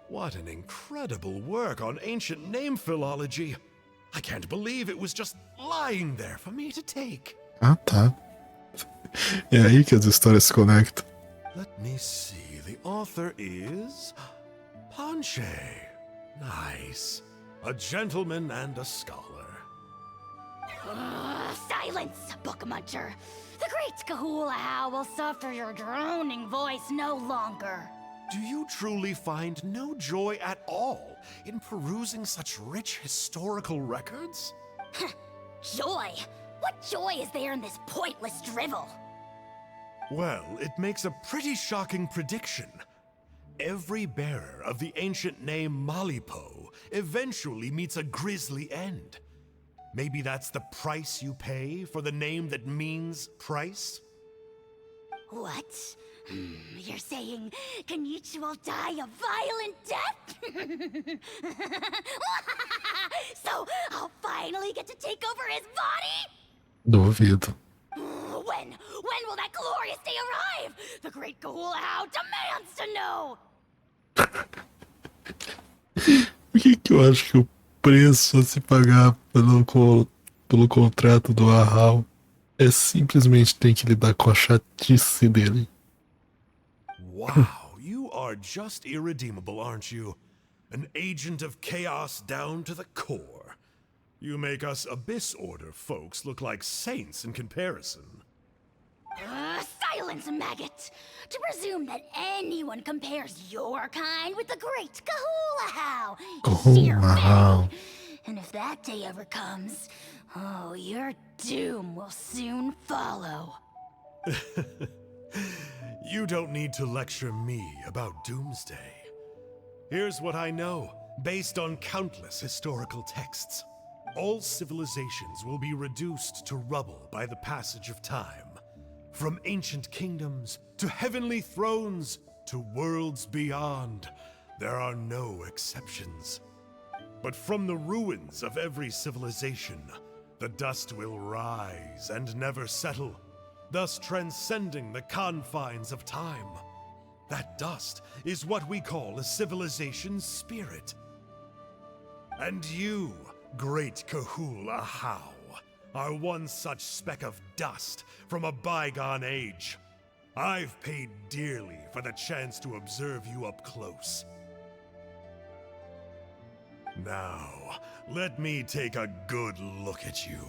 What an incredible work on ancient name philology. I can't believe it was just lying there for me to take. Ah, tá. É aí que as histórias se conectam. Let me see. The author is... Panche. Nice. A gentleman and a scholar. Silence, book muncher. The great Kahulahow will suffer your droning voice no longer. Do you truly find no joy at all in perusing such rich historical records? Joy? What joy is there in this pointless drivel? Well, it makes a pretty shocking prediction. Every bearer of the ancient name Malipo eventually meets a grisly end. Maybe that's the price you pay for the name that means price? What? You're saying Kenichi will die a violent death? So I'll finally get to take over his body? Duvido. When will that glorious day arrive? The great Kahulahow demands to know! Por que eu acho que o preço a se pagar pelo contrato do Ahal é simplesmente ter que lidar com a chatice dele? Wow, you are just irredeemable, aren't you? An agent of chaos down to the core. You make us Abyss Order folks look like saints in comparison. Silence, maggot! To presume that anyone compares your kind with the great Kahulahow is sheer Kahulahow. vanity. And if that day ever comes, oh, your doom will soon follow. You don't need to lecture me about Doomsday. Here's what I know, based on countless historical texts. all civilizations will be reduced to rubble by the passage of time. From ancient kingdoms to heavenly thrones to worlds beyond, there are no exceptions. But from the ruins of every civilization, the dust will rise and never settle, thus transcending the confines of time. That dust is what we call a civilization's spirit. And you, great Kahul Ahau, are one such speck of dust from a bygone age. I've paid dearly for the chance to observe you up close. Now, let me take a good look at you.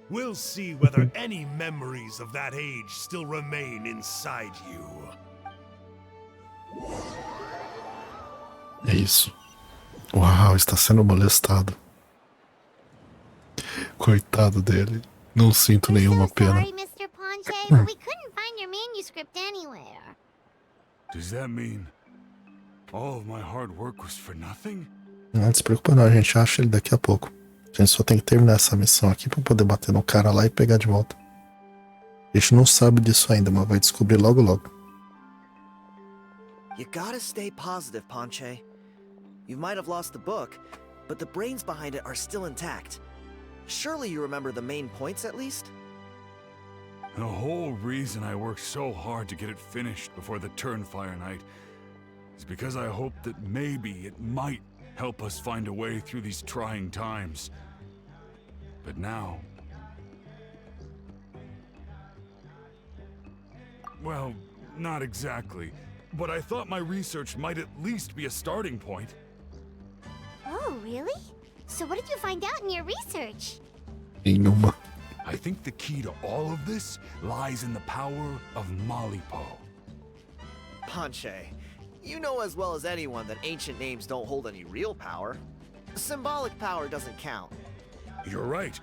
We'll see whether any memories of that age still remain inside you. É isso. Uau, está sendo molestado. Coitado dele. Não sinto nenhuma pena. Sorry, Mr. Ponche, but we couldn't find your manuscript anywhere. Does that mean all of my hard work was for nothing? Não se preocupa não, a gente acha ele daqui a pouco. A gente só tem que terminar essa missão aqui pra poder bater no cara lá e pegar de volta. A gente não sabe disso ainda, mas vai descobrir logo logo. You gotta stay positive, Ponche. You might have lost the book, but the brains behind it are still intact. Surely you remember the main points at least? The whole reason I worked so hard to get it finished before the Turnfire night is because I hoped that maybe it might help us find a way through these trying times. But now... well, not exactly. But I thought my research might at least be a starting point. Oh, really? So what did you find out in your research? Nenhuma. I think the key to all of this lies in the power of Malipo. Ponche, you know as well as anyone that ancient names don't hold any real power. Symbolic power doesn't count. You're right,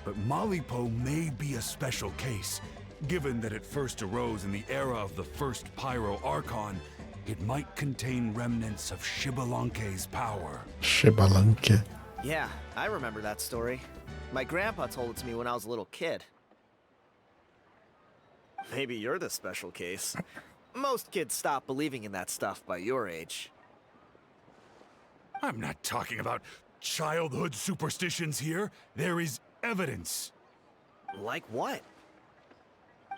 but Malipo may be a special case. Given that it first arose in the era of the first Pyro Archon, it might contain remnants of Shibalanke's power. Shibalanke. Yeah, I remember that story. My grandpa told it to me when I was a little kid. Maybe you're the special case. Most kids stop believing in that stuff by your age. I'm not talking about childhood superstitions here. There is evidence. Like what?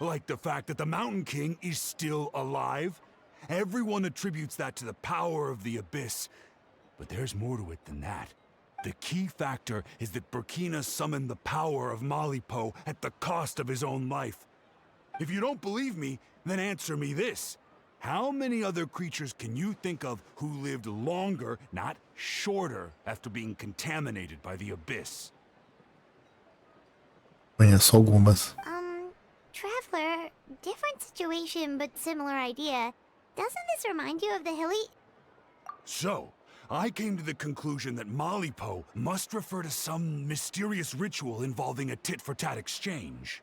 Like the fact that the Mountain King is still alive. Everyone attributes that to the power of the Abyss. But there's more to it than that. The key factor is that Burkina summoned the power of Malipo at the cost of his own life. If you don't believe me, then answer me this. How many other creatures can you think of who lived longer, not shorter, after being contaminated by the Abyss? Conheço algumas. Traveler, different situation but similar idea. Doesn't this remind you of the hilly... So, I came to the conclusion that Malipo must refer to some mysterious ritual involving a tit-for-tat exchange.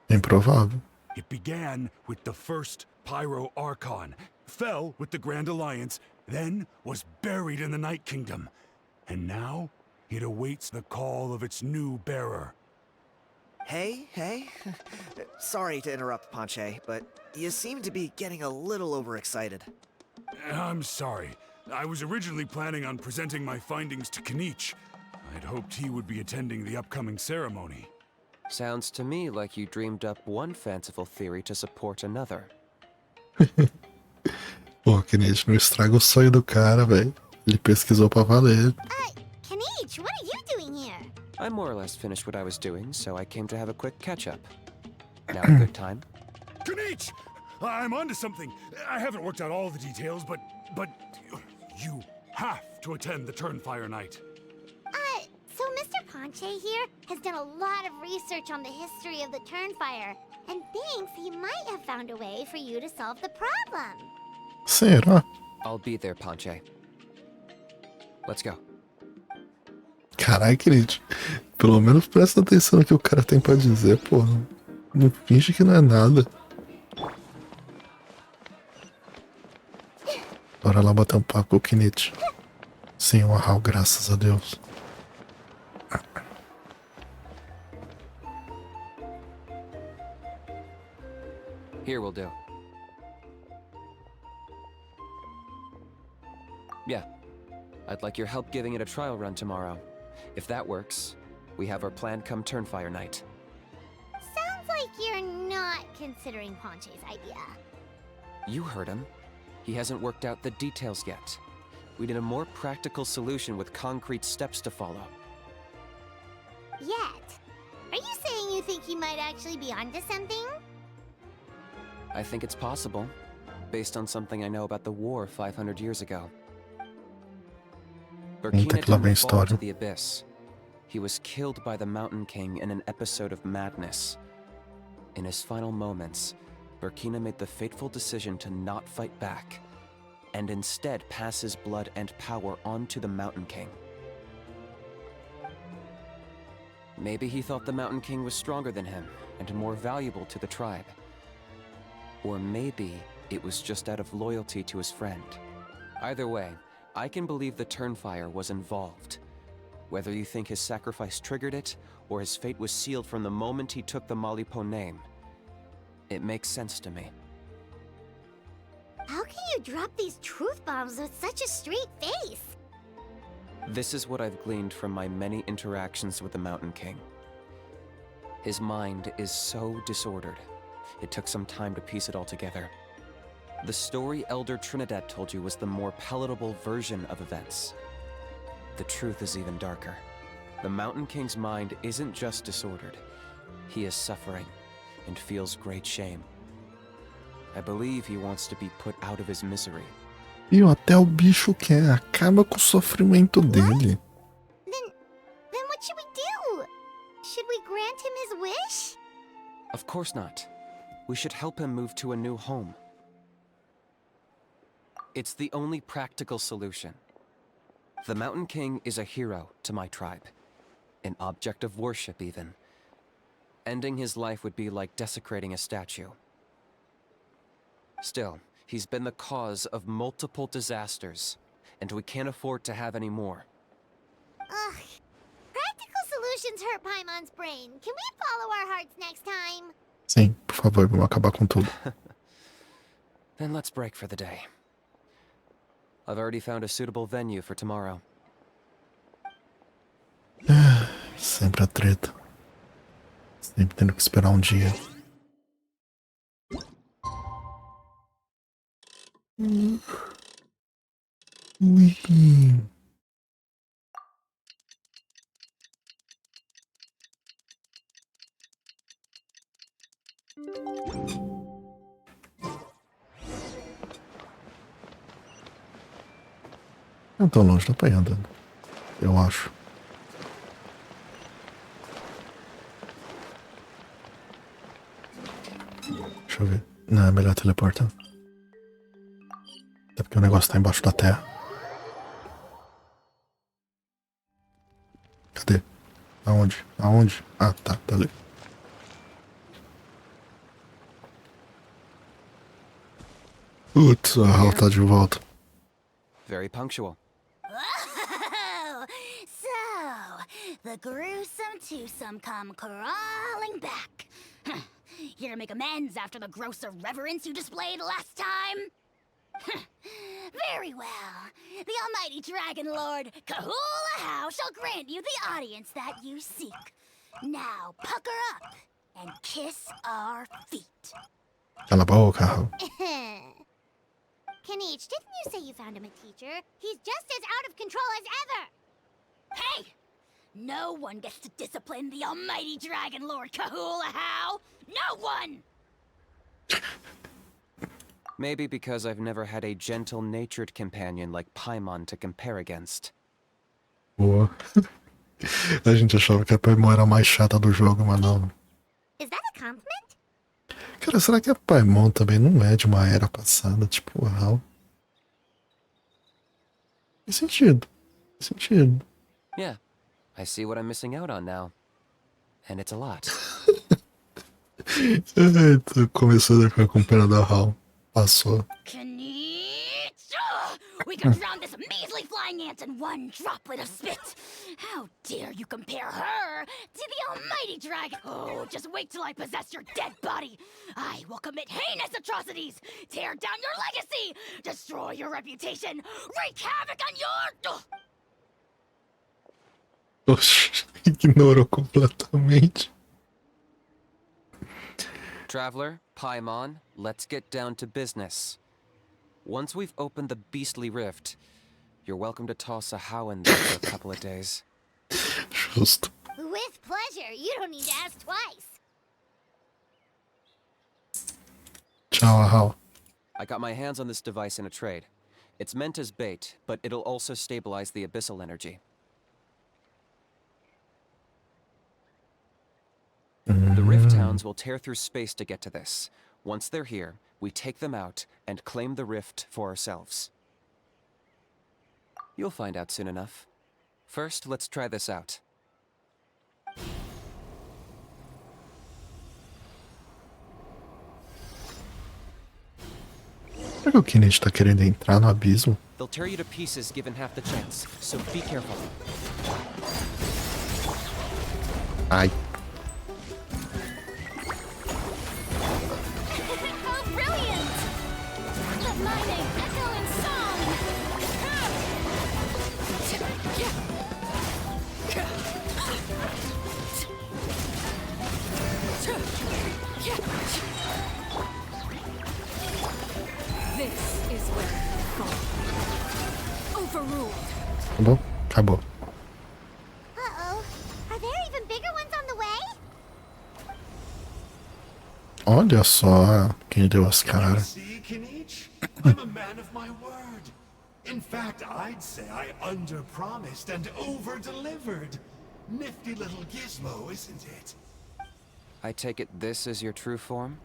Improvável. It began with the first Pyro Archon, fell with the Grand Alliance, then was buried in the Night Kingdom. And now, it awaits the call of its new bearer. Hey. Sorry to interrupt, Ponche, but you seem to be getting a little overexcited. I'm sorry. I was originally planning on presenting my findings to Kinich. I'd hoped he would be attending the upcoming ceremony. Sounds to me like you dreamed up one fanciful theory to support another. Pô, Kinich, não estraga o sonho do cara, velho. Ele pesquisou pra valer. Kinich, what are you doing here? I more or less finished what I was doing, so I came to have a quick catch-up. Now a good time? Kinich! I'm onto something. I haven't worked out all the details, but you have to attend the Turnfire night. So Mr. Ponche here has done a lot of research on the history of the Turnfire, and thinks he might have found a way for you to solve the problem. Será? I'll be there, Ponche. Let's go. Carai, Kinich. Pelo menos presta atenção no que o cara tem pra dizer, porra. Não finge que não é nada. Bora lá bater um papo com o Kinich. Sim, o Ahau, graças a Deus. Here will do. Yeah. I'd like your help giving it a trial run tomorrow. If that works, we have our plan come Turnfire night. Sounds like you're not considering Ponche's idea. You heard him. He hasn't worked out the details yet. We need a more practical solution with concrete steps to follow. Yet. Are you saying you think he might actually be onto something? I think it's possible, based on something I know about the war 500 years ago. Burkina que lá vem didn't fall to história. the abyss. He was killed by the Mountain King in an episode of madness. In his final moments, Burkina made the fateful decision to not fight back, and instead pass his blood and power on to the Mountain King. Maybe he thought the Mountain King was stronger than him, and more valuable to the tribe. Or maybe it was just out of loyalty to his friend. Either way, I can believe the Turnfire was involved. Whether you think his sacrifice triggered it, or his fate was sealed from the moment he took the Malipo name, it makes sense to me. How can you drop these truth bombs with such a straight face? This is what I've gleaned from my many interactions with the Mountain King. His mind is so disordered. It took some time to piece it all together. The story Elder Trinidad told you was the more palatable version of events. The truth is even darker. The Mountain King's mind isn't just disordered. He is suffering and feels great shame. I believe he wants to be put out of his misery. E até o bicho quer, acaba com o sofrimento dele. Then what should we do? Should we grant him his wish? Of course not. We should help him move to a new home. It's the only practical solution. The Mountain King is a hero to my tribe. An object of worship, even. Ending his life would be like desecrating a statue. Still, he's been the cause of multiple disasters, and we can't afford to have any more. Ugh. Practical solutions hurt Paimon's brain. Can we follow our hearts next time? Sim, por favor, vamos acabar com tudo. Then let's break for the day. I've already found a suitable venue for tomorrow. Sempre a treta. Sempre tendo que esperar um dia. Ui. Não tão longe, dá pra ir andando. Eu acho. Deixa eu ver. Não, é melhor teleportar. Até porque o negócio tá embaixo da terra. Cadê? Aonde? Aonde? Ah, tá ali. Putz, a Hal tá de volta. Very punctual. Oh, so, the gruesome twosome come crawling back. Here to make amends after the gross irreverence you displayed last time? Very well. The almighty Dragon Lord, Kahula How, shall grant you the audience that you seek. Now, pucker up and kiss our feet. Cala a boca, Hal. Kanichi, didn't you say you found him a teacher? He's just as out of control as ever! Hey! No one gets to discipline the almighty Dragon Lord Kahula How! No one! Maybe because I've never had a gentle-natured companion like Paimon to compare against. Boa. A gente achava que a Paimon era a mais chata do jogo, mas não. Is that a compliment? Cara, será que a Paimon também não é de uma era passada, tipo o Hal? Faz sentido. Faz sentido. Yeah, I see what I'm missing out on now. And it's a lot. Tô começando a ficar com pena da Hal. Passou. Kanichi! We can drown this measly flying ant in one droplet of spit. How dare you compare her to the almighty dragon? Oh, just wait till I possess your dead body. I will commit heinous atrocities, tear down your legacy, destroy your reputation, wreak havoc on your... Oxe, ignorou completamente. Traveler, Paimon, let's get down to business. Once we've opened the beastly rift, you're welcome to toss a how in there for a couple of days. Justo. With pleasure. You don't need to ask twice. Tchau, Hal. I got my hands on this device in a trade. It's meant as bait, but it'll also stabilize the abyssal energy. The Rift Towns will tear through space to get to this. Once they're here, we take them out and claim the rift for ourselves. You'll find out soon enough. First, let's try this out. Será que o Kennedy tá querendo entrar no abismo? They'll tear you to pieces given half the chance, so be careful. Ai. How brilliant! Let my name echo in song! This is where you fall. Overruled. Acabou? Acabou. Uh-oh. Are there even bigger ones on the way? Olha só quem deu as caras. See, Kinich? I'm a man of my word. In fact, I'd say I under-promised and over-delivered. Nifty little gizmo, isn't it? I take it this is your true form?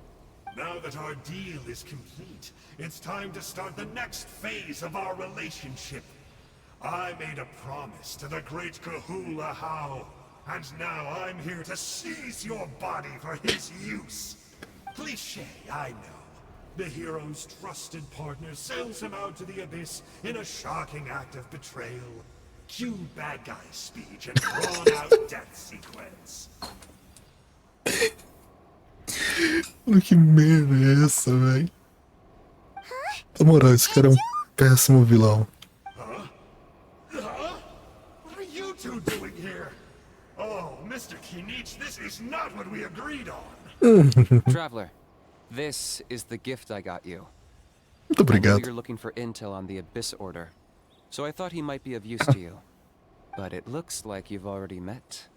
Now that our deal is complete, it's time to start the next phase of our relationship. I made a promise to the great Kahula How, and now I'm here to seize your body for his use. Cliché, I know. The hero's trusted partner sells him out to the abyss in a shocking act of betrayal. Cue bad guy speech and drawn-out death sequence. Olha que merda é essa, velho? Na moral, esse cara é um péssimo vilão. What are you two doing here? Oh, Mr. Kinich, this is not what we agreed on. Traveler, this is the gift I got you. Muito I know obrigado. you're looking for intel on the Abyss Order, so I thought he might be of use to you. But it looks like you've already met.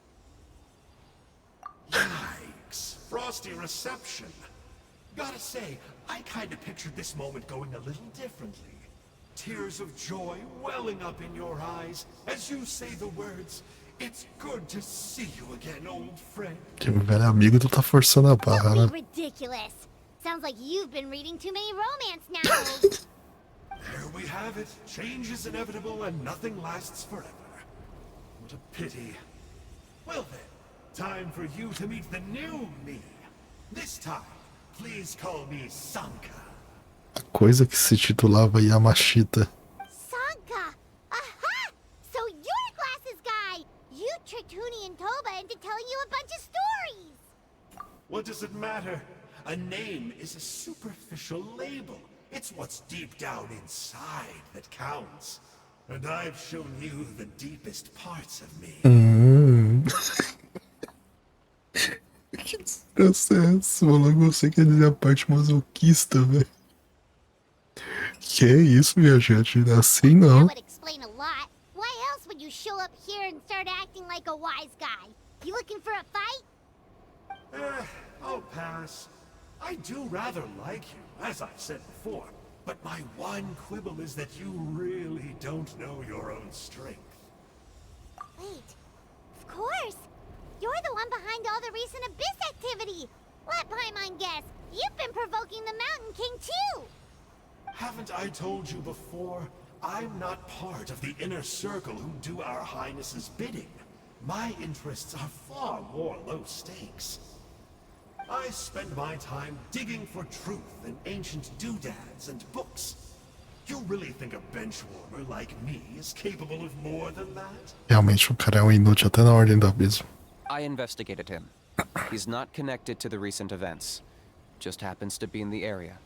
Yikes. Frosty reception. Gotta say, I kinda pictured this moment going a little differently. Tears of joy welling up in your eyes as you say the words, "It's good to see you again, old friend." Tipo, velho amigo, tu tá forçando a barra, Don't né? be ridiculous. Sounds like you've been reading too many romance novels. There we have it. Change is inevitable and nothing lasts forever. What a pity. Well then, time for you to meet the new me. This time, please call me Sanka. A coisa que se titulava Yamashita. Sanka! Aha! So you're a glasses guy! You tricked Huni and Toba into telling you a bunch of stories! What does it matter? A name is a superficial label. It's what's deep down inside that counts. And I've shown you the deepest parts of me. Que desgraça, mano. Você quer dizer a parte masoquista, velho? Que é isso, viajante? Assim That não. would explain a lot. Why else would you show up here and start acting like a wise guy? You looking for a fight? I'll pass. I do rather like you, as I've said before. But my one quibble is that you really don't know your own strength. Wait. Of course. You're the one behind all the recent Abyss activity. Let Paimon guess. You've been provoking the Mountain King too. Haven't I told you before? I'm not part of the inner circle who do our Highness's bidding. My interests are far more low stakes. I spend my time digging for truth in ancient doodads and books. You really think a benchwarmer like me is capable of more than that? Realmente o cara é um inútil até na Ordem do Abismo. I investigated him. He's not connected to the recent events. Just happens to be in the area.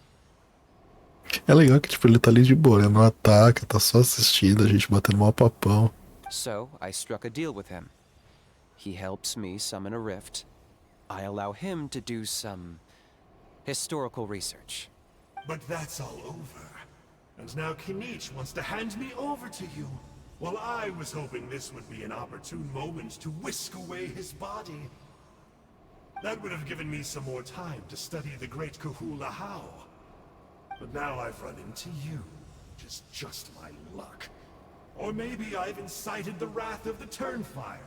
É legal que tipo, ele tá ali de boa, ele não ataca, tá só assistindo, a gente batendo mó papão. So, I struck a deal with him. He helps me summon a rift. I allow him to do some historical research. But that's all over. And now Kinich wants to hand me over to you. Well, I was hoping this would be an opportune moment to whisk away his body. That would have given me some more time to study the great Kahula How. But now I've run into you, which is just my luck. Or maybe I've incited the wrath of the Turnfire,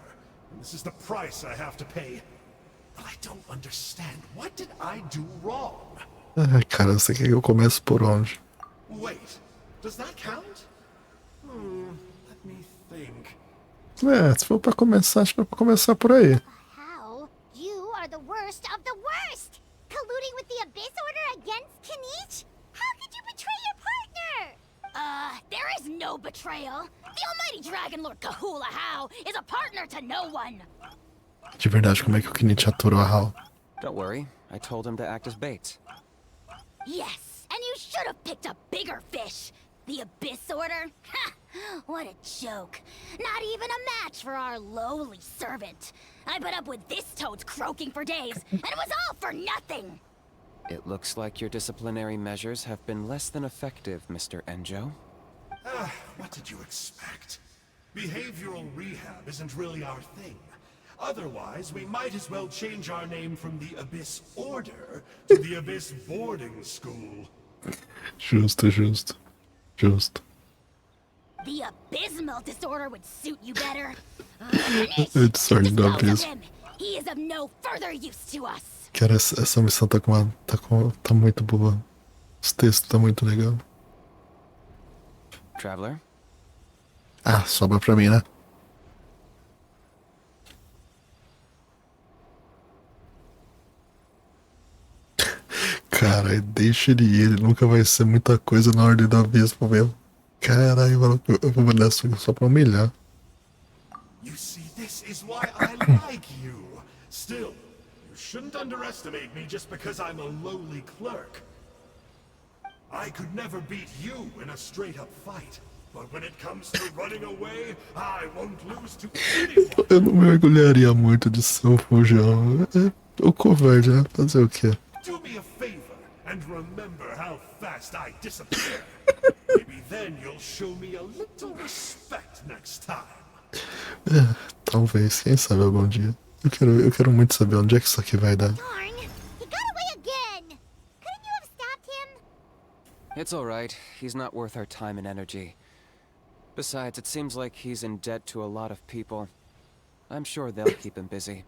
and this is the price I have to pay. But I don't understand. What did I do wrong? Ai, cara, você quer que eu comece por onde? Wait, does that count? Let me think. É, se for pra começar, acho que é pra começar por aí. How? You are the worst of the worst! Colluding with the Abyss Order against Kinich? How could you betray your partner? There is no betrayal. The almighty Dragon Lord Kahula How is a partner to no one. De verdade, como é que o Kinich aturou a Hal? Don't worry, I told him to act as bait. Yes, and you should have picked a bigger fish. The Abyss Order? Ha! What a joke. Not even a match for our lowly servant. I put up with this toad's croaking for days, and it was all for nothing. It looks like your disciplinary measures have been less than effective, Mr. Enjo. What did you expect? Behavioral rehab isn't really our thing. Otherwise, we might as well change our name from the Abyss Order to the Abyss Boarding School. Justo, justo. Justo. The abysmal disorder would suit you better. Disorder do Dispose of abismo. him. He is of no further use to us. Cara, essa missão tá muito boa. Os textos tá muito legal. Traveler? Ah, sobra pra mim, né? Cara, deixa ele ir, ele nunca vai ser muita coisa na Ordem do Abismo mesmo. Caralho, mano, eu vou mandar isso só pra humilhar. You see, this is why I like you. Still, you shouldn't underestimate me just because I'm a lowly clerk. I could never beat you in a straight-up fight. But when it comes to running away, I won't lose to anyone. Eu não me orgulharia muito de ser um fujão. É o covarde, né? Fazer o quê? Do me a favor and remember how fast I disappear. Maybe then you'll show me a little respect next time. Talvez, quem sabe algum dia. Eu quero muito saber onde é que isso aqui vai dar. Darn! He got away again! Couldn't you have stopped him? It's alright. He's not worth our time and energy. Besides, it seems like he's in debt to a lot of people. I'm sure they'll keep him busy.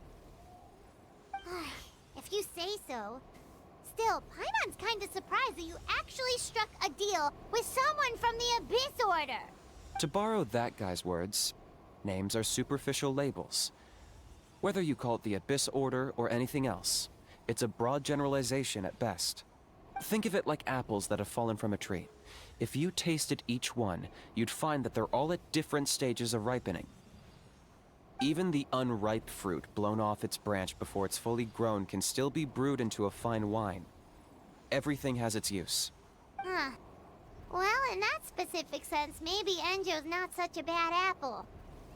If you say so. Still, Paimon's kinda surprised that you actually struck a deal with someone from the Abyss Order. To borrow that guy's words, names are superficial labels. Whether you call it the Abyss Order or anything else, it's a broad generalization at best. Think of it like apples that have fallen from a tree. If you tasted each one, you'd find that they're all at different stages of ripening. Even the unripe fruit blown off its branch before it's fully grown can still be brewed into a fine wine. Everything has its use. Huh. Well, in that specific sense, maybe Enjo's not such a bad apple.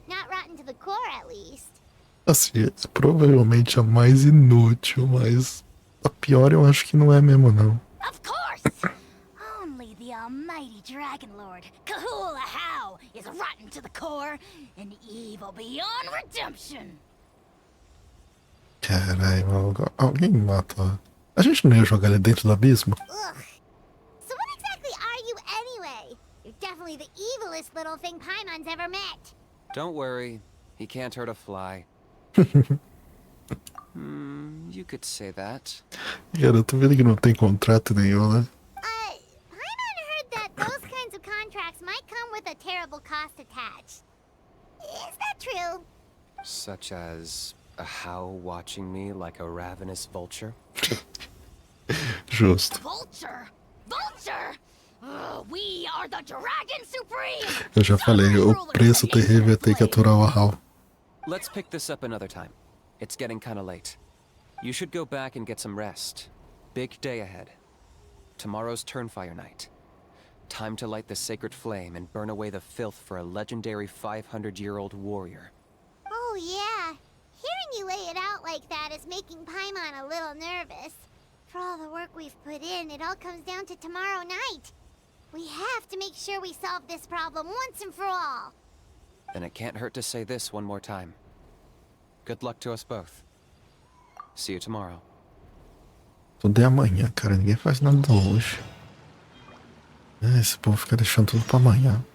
Not rotten to the core, at least. Assim, é provavelmente a mais inútil, mas a pior eu acho que não é mesmo, não. Of course! Only the almighty Dragon Lord, Kahula How, is rotten to the core and evil beyond redemption. Caralho, alguém mata. A gente não ia jogar ele dentro do abismo? Ugh. So what exactly are you anyway? You're definitely the evilest little thing Paimon's ever met. Don't worry, he can't hurt a fly. You could say that. Cara, eu tô vendo que não tem contrato nenhum, né? Paimon heard that those kinds of contracts might come with a terrible cost attached. Is that true? Such as a how watching me like a ravenous vulture? Justo. Vulture? Vulture? We are the Dragon Supreme! Eu já falei, o preço terrível é ter que aturar o Hal. Let's pick this up another time. It's getting kinda late. You should go back and get some rest. Big day ahead. Tomorrow's Turnfire night. Time to light the sacred flame and burn away the filth for a legendary 500-year-old warrior. Oh yeah. Hearing you lay it out like that is making Paimon a little nervous. For all the work we've put in, it all comes down to tomorrow night. We have to make sure we solve this problem once and for all. Then it can't hurt to say this one more time. Good luck to us both. See you tomorrow. Tudo é amanhã, cara. Ninguém faz nada hoje. Esse povo fica deixando tudo pra amanhã.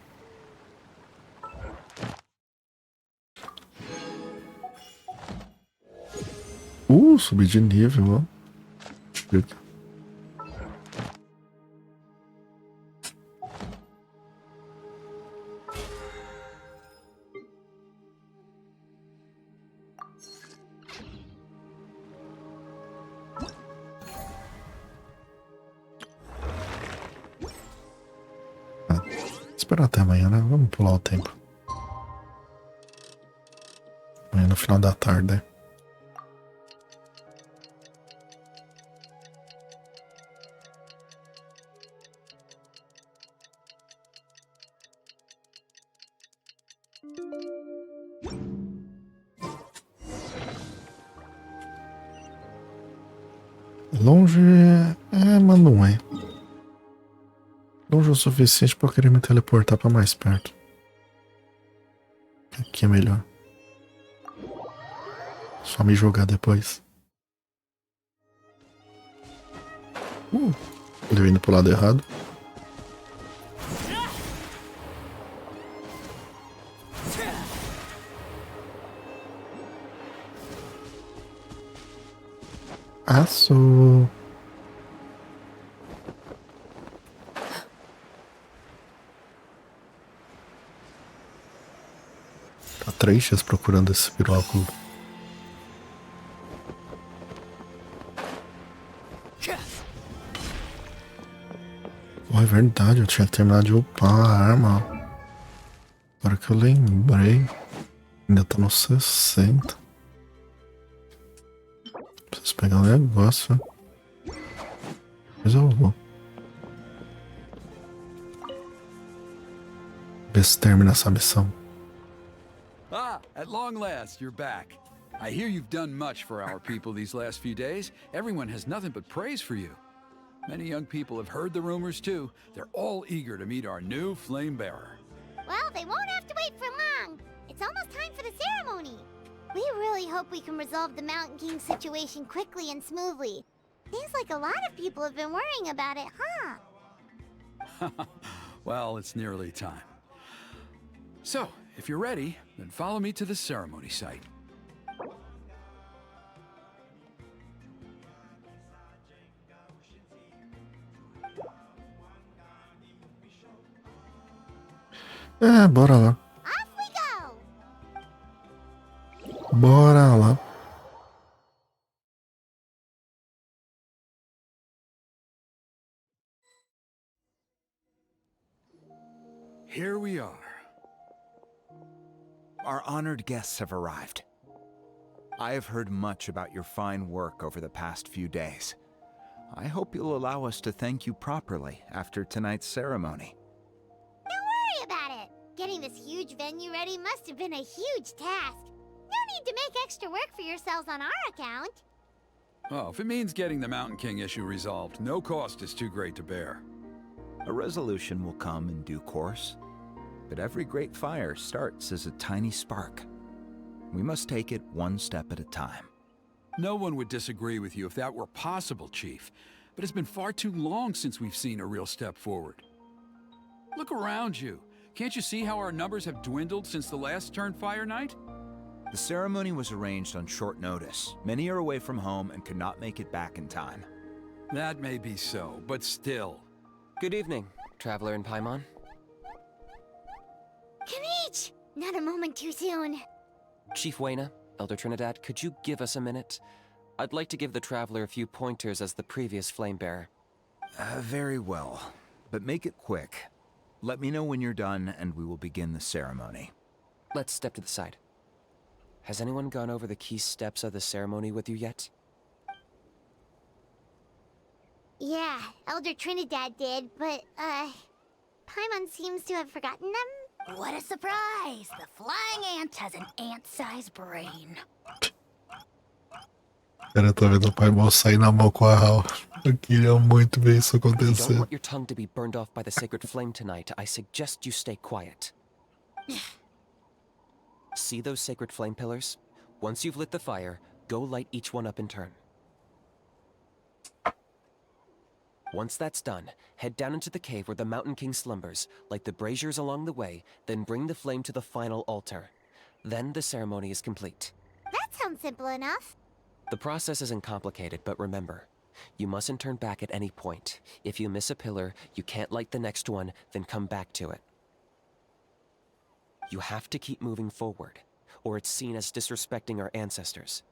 Subi de nível, ó. Chega. Esperar até amanhã, né? Vamos pular o tempo. Amanhã no final da tarde, né? Longe mas não é. Longe o suficiente pra eu querer me teleportar pra mais perto. Aqui é melhor. Só me jogar depois. Ele vindo pro lado errado. Aço. Tá 3 dias procurando esse piróculo. Oh, é verdade, eu tinha que terminar de upar a arma. Agora que eu lembrei. Ainda tá no 60. Preciso pegar um negócio. Mas eu vou. Ver se termina essa missão. Ah, at long last, you're back. I hear you've done much for our people these last few days. Everyone has nothing but praise for you. Many young people have heard the rumors too. They're all eager to meet our new flame bearer. Well, they won't have to wait for long. It's almost time for the ceremony. We really hope we can resolve the Mountain King situation quickly and smoothly. Seems like a lot of people have been worrying about it, huh? Well, it's nearly time. So, if you're ready, then follow me to the ceremony site. Bora lá. Off we go! Bora lá. Here we are. Our honored guests have arrived. I have heard much about your fine work over the past few days. I hope you'll allow us to thank you properly after tonight's ceremony. Don't worry about it. Getting this huge venue ready must have been a huge task. No need to make extra work for yourselves on our account. Oh, if it means getting the Mountain King issue resolved, no cost is too great to bear. A resolution will come in due course, but every great fire starts as a tiny spark. We must take it one step at a time. No one would disagree with you if that were possible, Chief, but it's been far too long since we've seen a real step forward. Look around you. Can't you see how our numbers have dwindled since the last Turnfire night? The ceremony was arranged on short notice. Many are away from home and could not make it back in time. That may be so, but still. Good evening, Traveler in Paimon. Kanich! Not a moment too soon. Chief Wayna, Elder Trinidad, could you give us a minute? I'd like to give the Traveler a few pointers as the previous Flame Bearer. Very well. but make it quick. Let me know when you're done, and we will begin the ceremony. Let's step to the side. Has anyone gone over the key steps of the ceremony with you yet? Yeah, Elder Trinidad did, but, Paimon seems to have forgotten them. What a surprise! The flying ant has an ant-sized brain. Cara, tô vendo o Paimon sair na mão com a Hal. Eu queria muito ver isso If you don't acontecer. want your tongue to be burned off by the sacred flame tonight, I suggest you stay quiet. See those sacred flame pillars? Once you've lit the fire, go light each one up in turn. Once that's done, head down into the cave where the Mountain King slumbers, light the braziers along the way, then bring the flame to the final altar. Then the ceremony is complete. That sounds simple enough. The process isn't complicated, but remember, you mustn't turn back at any point. If you miss a pillar, you can't light the next one, then come back to it. You have to keep moving forward, or it's seen as disrespecting our ancestors.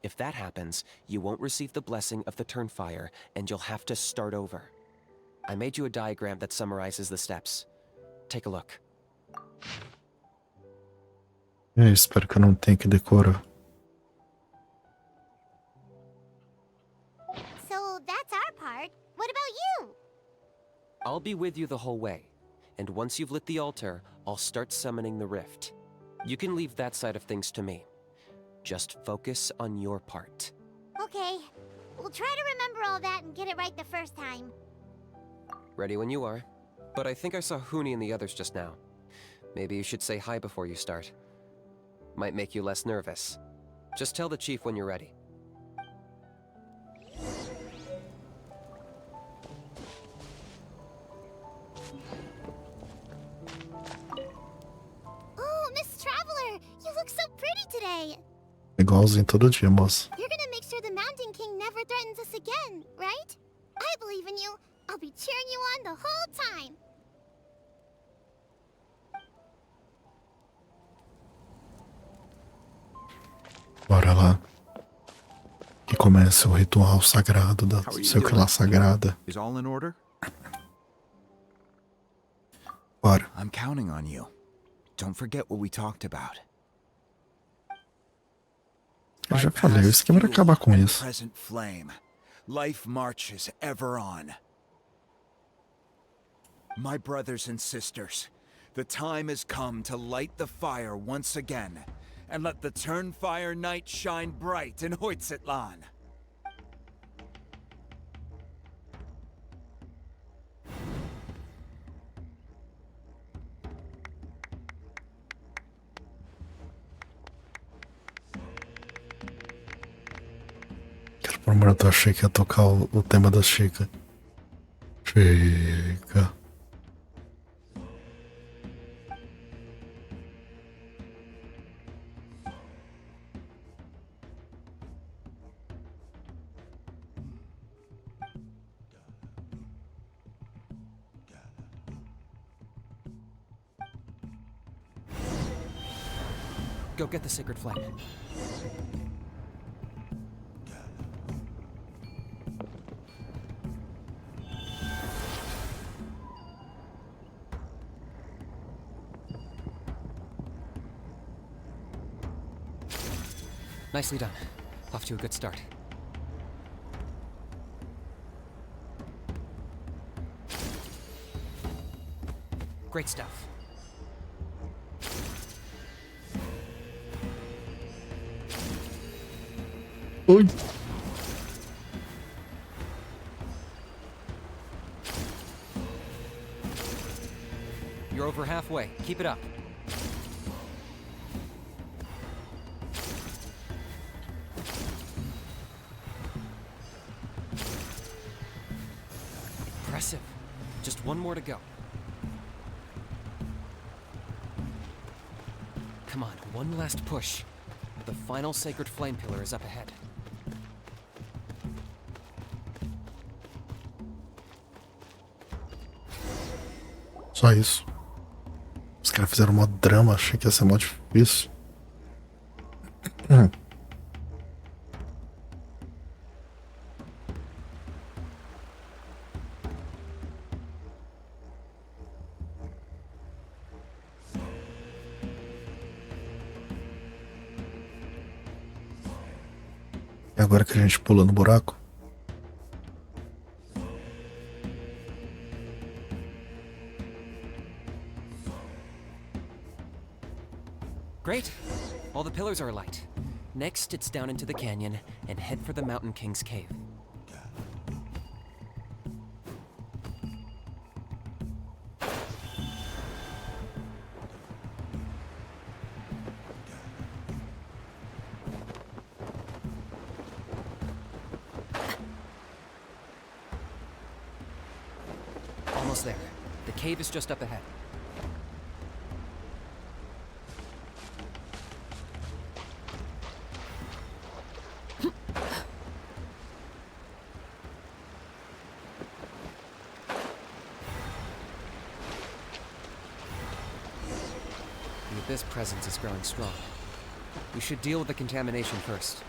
If that happens, you won't receive the blessing of the Turnfire, and you'll have to start over. I made you a diagram that summarizes the steps. Take a look. Espero que eu não tenha que decorar. So that's our part. What about you? I'll be with you the whole way, and once you've lit the altar, I'll start summoning the rift. You can leave that side of things to me. Just focus on your part. Okay. We'll try to remember all that and get it right the first time. Ready when you are. But I think I saw Huni and the others just now. Maybe you should say hi before you start. Might make you less nervous. Just tell the chief when you're ready. Oh, Miss Traveler! You look so pretty today! Igualzinho todo dia, moça. You're gonna make sure the Mountain King never threatens us again, right? I believe in you. I'll be cheering you on the whole time. Bora lá. Que comece o ritual sagrado da How are you sei o que lá doing? sagrada. Is all in order? Bora. I'm counting on you. Don't forget what we talked about. Eu já falei, o esquema era acabar com And isso. present flame. Life marches ever on. My brothers and sisters, the time has come to light the fire once again, and let the Turnfire night shine bright in Hoytzitlan. Por um momento eu achei que ia tocar o tema da Chica. Chica. Go get the sacred flame. Nicely done. Off to a good start. Great stuff. Oi. You're over halfway. Keep it up. Impressive. Just one more to go. Come on, one last push. The final sacred flame pillar is up ahead. Só isso. Os caras fizeram um drama, achei que ia ser mó difícil. É agora que a gente pula no buraco? Great. All the pillars are alight. Next, it's down into the canyon and head for the Mountain King's cave. Almost there. The cave is just up ahead. The Abyss presence is growing strong. We should deal with the contamination first.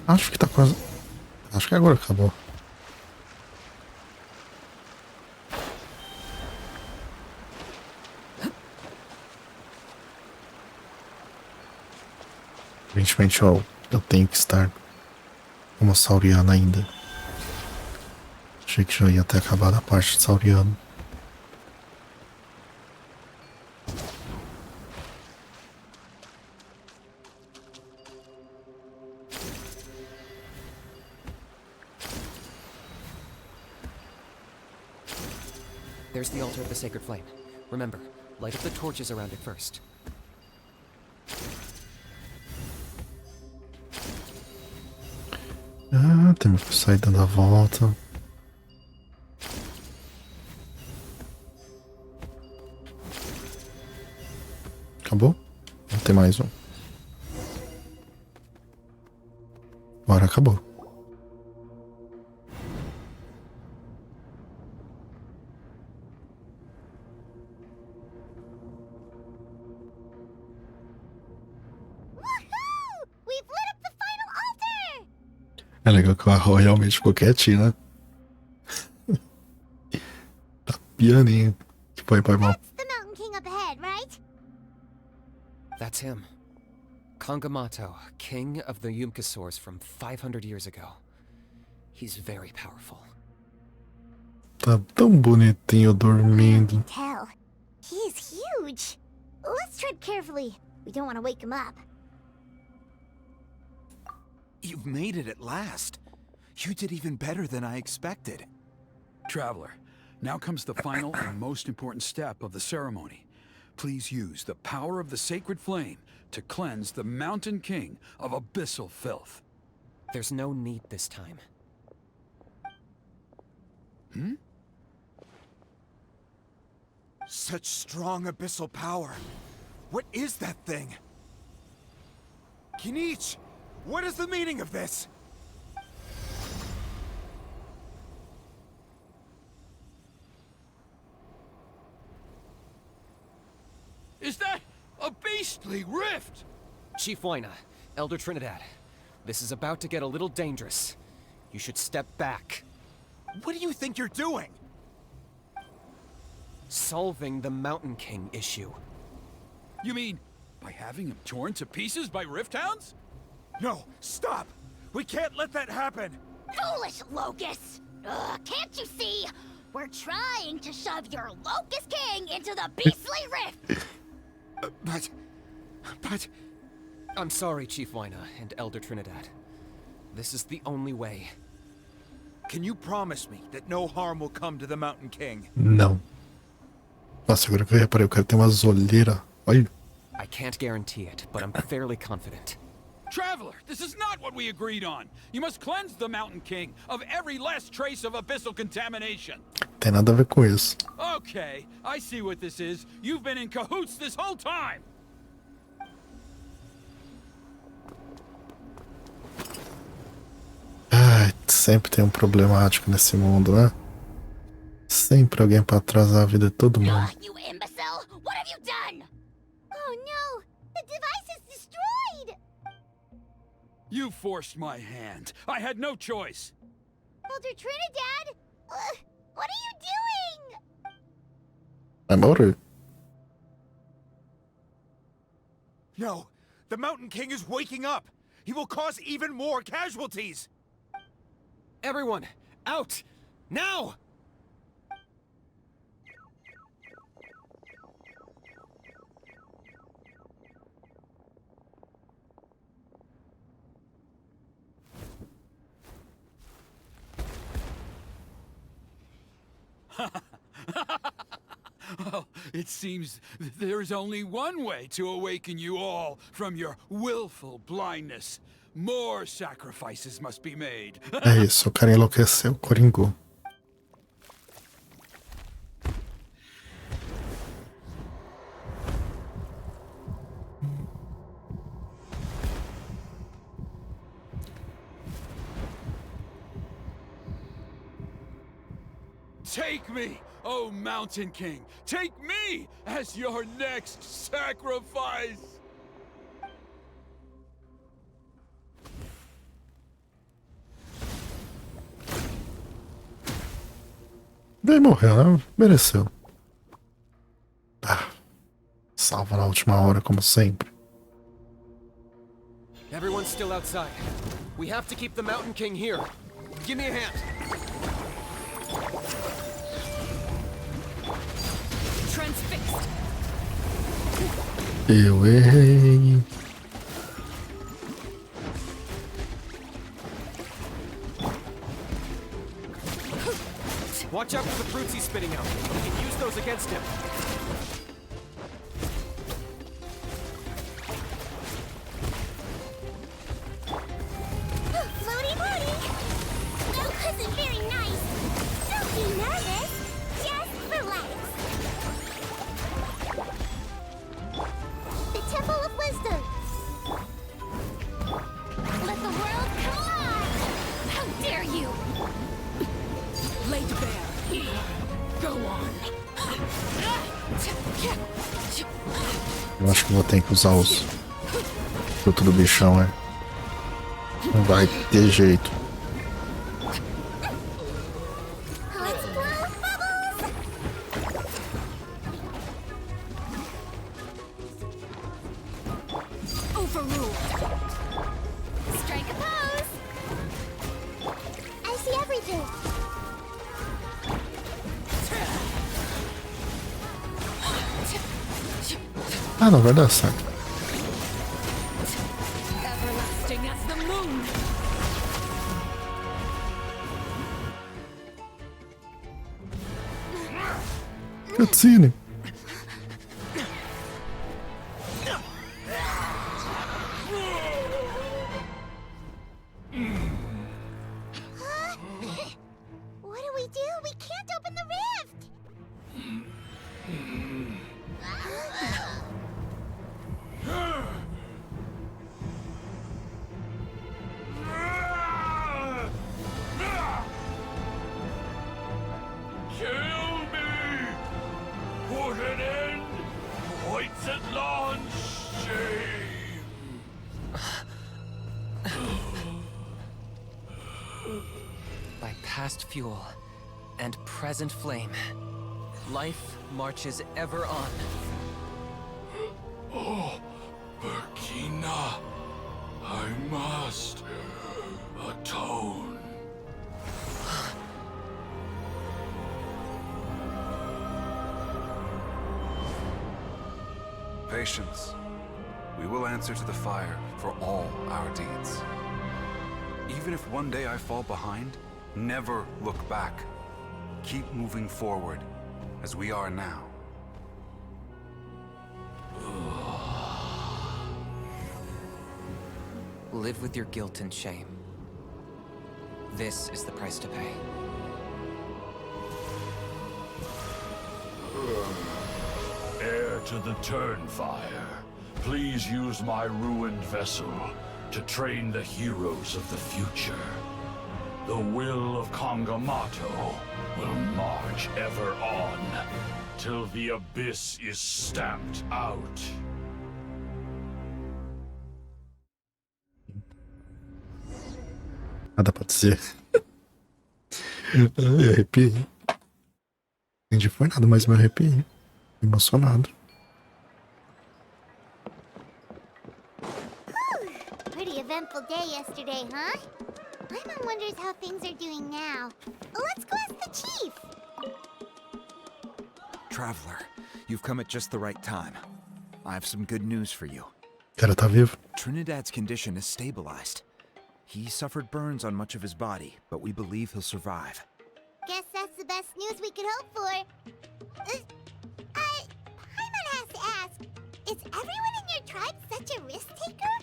Acho que tá quase. Acho que agora acabou. Evidentemente, eu tenho que estar como sauriana ainda. Achei que já ia ter acabado a parte de sauriano. There's the altar of the sacred flame. Remember, light up the torches around it first. Ah, temos que sair dando a volta. Acabou? Vamos ter mais um. Agora acabou. We've lit up the final altar! É legal que o Arrow realmente ficou quietinho, né? Tá pianinho. Tipo, aí, pai, mal. That's the Mountain King up ahead, right? That's him. Kangamato, king of the Yumkasaurs from 500 years ago. He's very powerful. Tá tão bonitinho dormindo. Tell. He is huge. Let's tread carefully. We don't want to wake him up. You've made it at last. You did even better than I expected. Traveler, now comes the final and most important step of the ceremony. Please use the power of the sacred flame to cleanse the Mountain King of abyssal filth. There's no need this time. Such strong abyssal power. What is that thing? Kinich, what is the meaning of this? Is that a beastly rift? Chief Wyna, Elder Trinidad, this is about to get a little dangerous. You should step back. What do you think you're doing? Solving the Mountain King issue. You mean by having him torn to pieces by Rift Hounds? No, stop! We can't let that happen! Foolish Locust! Can't you see? We're trying to shove your Locust King into the beastly rift! But... I'm sorry, Chief Wyna and Elder Trinidad. This is the only way. Can you promise me that no harm will come to the Mountain King? Não. Nossa, agora que eu reparei, o cara tem umas olheiras. Olha. I can't guarantee it, but I'm fairly confident. Traveler, this is not what we agreed on. You must cleanse the Mountain King of every last trace of abyssal contamination. Tem nada a ver com isso. Okay, I see what this is. You've been in cahoots this whole time. Ai, sempre tem um problemático nesse mundo, né? Sempre alguém pra atrasar a vida de todo mundo. You imbecile! What have you done? Oh no! The device is destroyed! You forced my hand. I had no choice. Elder Trinidad! What are you doing? Vai morrer. No, the Mountain King is waking up! He will cause even more casualties! Everyone, out! Now! Well, it seems there's only one way to awaken you all from your willful blindness. More sacrifices must be made. É isso, o cara enlouqueceu, coringou. Take me, oh Mountain King! Take me as your next sacrifice! Daí morreu, né? Mereceu. Ah, salva na última hora, como sempre. Everyone's still outside. We have to keep the Mountain King here. Give me a hand. Transfixed. Eu errei. Watch out for the fruits he's spitting out. We can use those against him. Floaty booty! That wasn't very nice. Don't be nervous. Just relax. The Temple of Wisdom. Let the world collide! How dare you! Laid bare. Go on. Eu acho que vou ter que usar os frutos do bichão, é. Não vai ter jeito. Let's blow bubbles! Overruled. Strike a pose! I see everything. Ah, não vai dar certo. Everlasting as the moon. Cutscene. What do we do? We can't open the rift! Kill me! Put an end to White's at launch shame! past fuel and present flame, life marches ever on. Oh, Burkina, I must atone. Patience. We will answer to the fire for all our deeds. Even if one day I fall behind, never look back. Keep moving forward, as we are now. Live with your guilt and shame. This is the price to pay. Heir to the Turnfire, please use my ruined vessel to train the heroes of the future. The will of Kangamato will march ever on, till the abyss is stamped out. Nada pra dizer. Ai, arrepiei. Entendi foi nada, mas me arrepiei. Emocionado. Pretty eventful day yesterday, huh? Paimon wonders how things are doing now. Let's go ask the chief. Traveler, you've come at just the right time. I have some good news for you. O cara tá vivo. Trinidad's condition is stabilized. He suffered burns on much of his body, but we believe he'll survive. Guess that's the best news we could hope for. Paimon has to ask, is everyone in your tribe such a risk taker?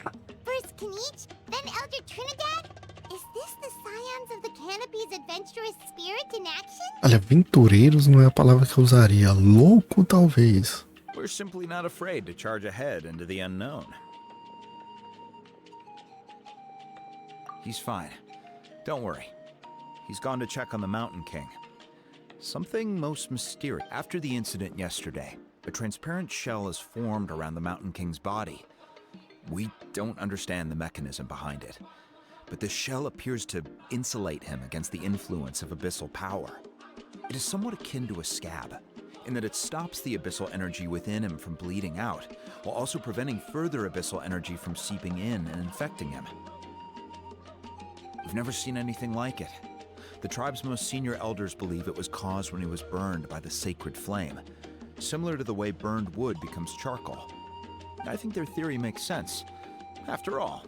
First Kinich, then Elder Trinidad? Is this the scions of the Canopy's adventurous spirit in action? Olha, aventureiros não é a palavra que eu usaria. Louco, talvez. We're simply not afraid to charge ahead into the unknown. He's fine. Don't worry. He's gone to check on the Mountain King. Something most mysterious. After the incident yesterday, a transparent shell has formed around the Mountain King's body. We don't understand the mechanism behind it, but this shell appears to insulate him against the influence of abyssal power. It is somewhat akin to a scab, in that it stops the abyssal energy within him from bleeding out, while also preventing further abyssal energy from seeping in and infecting him. We've never seen anything like it. The tribe's most senior elders believe it was caused when he was burned by the sacred flame, similar to the way burned wood becomes charcoal. I think their theory makes sense. After all,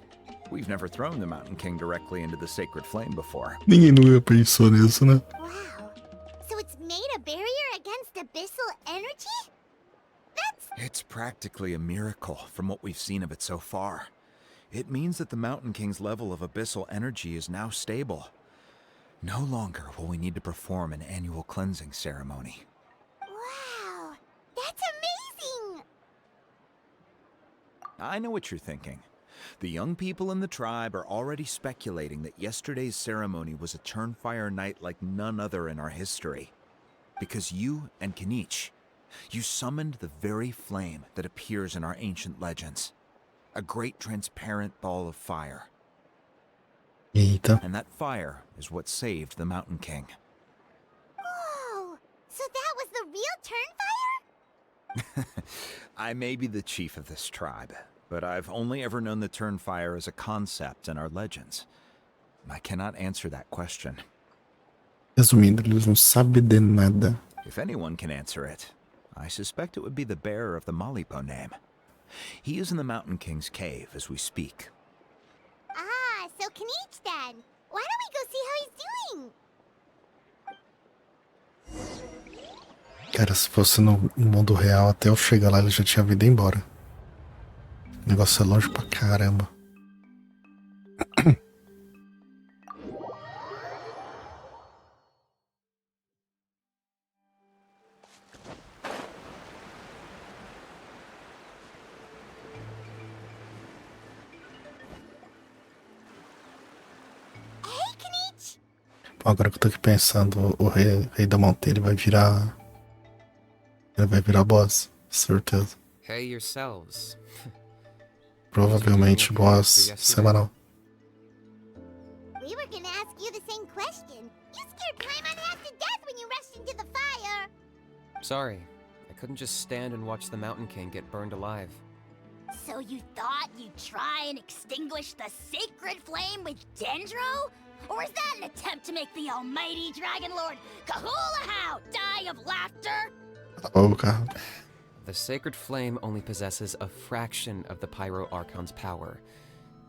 we've never thrown the Mountain King directly into the sacred flame before. Ninguém nunca pensou nisso, né? Wow. So it's made a barrier against abyssal energy? It's practically a miracle from what we've seen of it so far. It means that the Mountain King's level of abyssal energy is now stable. No longer will we need to perform an annual cleansing ceremony. Wow. That's amazing! I know what you're thinking. The young people in the tribe are already speculating that yesterday's ceremony was a Turnfire night like none other in our history. Because you and Kinich, you summoned the very flame that appears in our ancient legends. A great transparent ball of fire. Eita. And that fire is what saved the Mountain King. Whoa! So that was the real Turnfire? I may be the chief of this tribe, but I've only ever known the Turnfire as a concept in our legends. I cannot answer that question. Resumindo, eles não sabem de nada. If anyone can answer it, I suspect it would be the bearer of the Malipo name. He is in the Mountain King's cave as we speak. Ah, so Kinich then. Why don't we go see how he's doing? Cara, se fosse no mundo real, até eu chegar lá, ele já tinha vindo embora. O negócio é longe pra caramba. Hey, Kinich! Bom, agora que eu tô aqui pensando, o rei da montanha, ele vai virar... Ele vai virar boss, certeza. Hey yourselves. Provavelmente boss semanal. We were gonna ask you the same question. You scared Paimon half to death when you rushed into the fire! Sorry, I couldn't just stand and watch the Mountain King get burned alive. So you thought you'd try and extinguish the sacred flame with Dendro? Or is that an attempt to make the almighty Dragon Lord Kahulahau die of laughter? Oh god. The sacred flame only possesses a fraction of the Pyro Archon's power.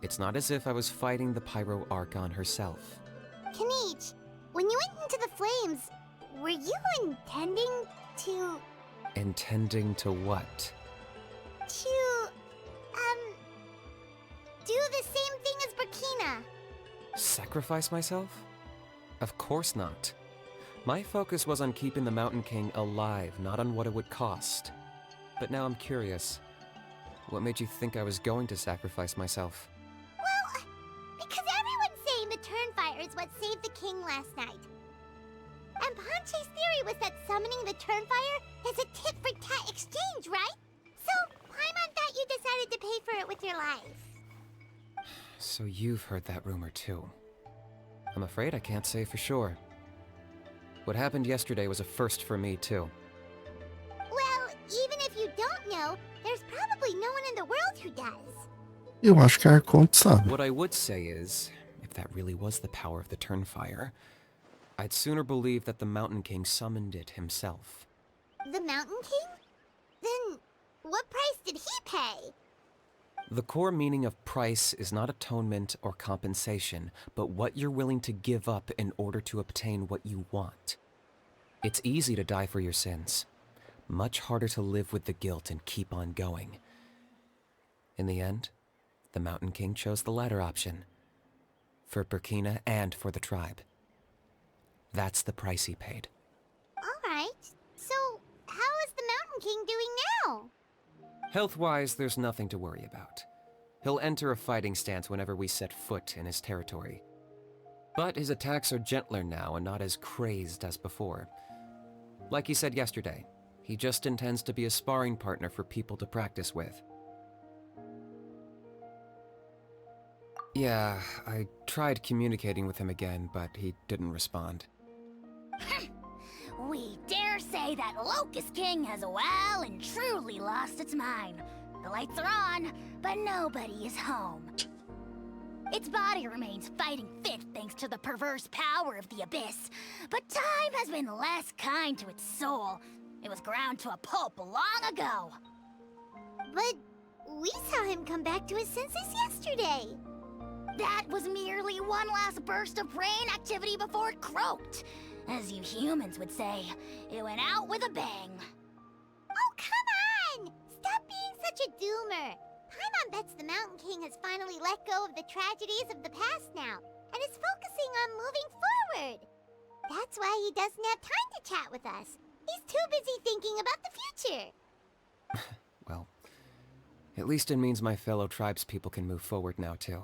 It's not as if I was fighting the Pyro Archon herself. Kanich, when you went into the flames, were you intending to... Intending to what? do the same thing as Burkina? Sacrifice myself? Of course not. My focus was on keeping the Mountain King alive, not on what it would cost. But now I'm curious. What made you think I was going to sacrifice myself? Well, because everyone's saying the Turnfire is what saved the king last night. And Ponche's theory was that summoning the Turnfire is a tit-for-tat exchange, right? So, Paimon thought you decided to pay for it with your life. So you've heard that rumor too. I'm afraid I can't say for sure. What happened yesterday was a first for me too. Well, even if you don't know, there's probably no one in the world who does. Eu acho que a Arconte sabe. What I would say is, if that really was the power of the Turnfire, I'd sooner believe that the Mountain King summoned it himself. The Mountain King? Then, what price did he pay? The core meaning of price is not atonement or compensation, but what you're willing to give up in order to obtain what you want. It's easy to die for your sins. Much harder to live with the guilt and keep on going. In the end, the Mountain King chose the latter option. For Burkina and for the tribe. That's the price he paid. Alright, so how is the Mountain King doing now? Health-wise, there's nothing to worry about. He'll enter a fighting stance whenever we set foot in his territory. But his attacks are gentler now and not as crazed as before. Like he said yesterday, he just intends to be a sparring partner for people to practice with. Yeah, I tried communicating with him again, but he didn't respond. We dare say that Locust King has well and truly lost its mind. The lights are on, but nobody is home. Its body remains fighting fit thanks to the perverse power of the Abyss, but time has been less kind to its soul. It was ground to a pulp long ago. But we saw him come back to his senses yesterday. That was merely one last burst of brain activity before it croaked. As you humans would say, it went out with a bang. Oh, come on! Stop being such a doomer. Paimon bets the Mountain King has finally let go of the tragedies of the past now, and is focusing on moving forward. That's why he doesn't have time to chat with us. He's too busy thinking about the future. Well, at least it means my fellow tribespeople can move forward now too.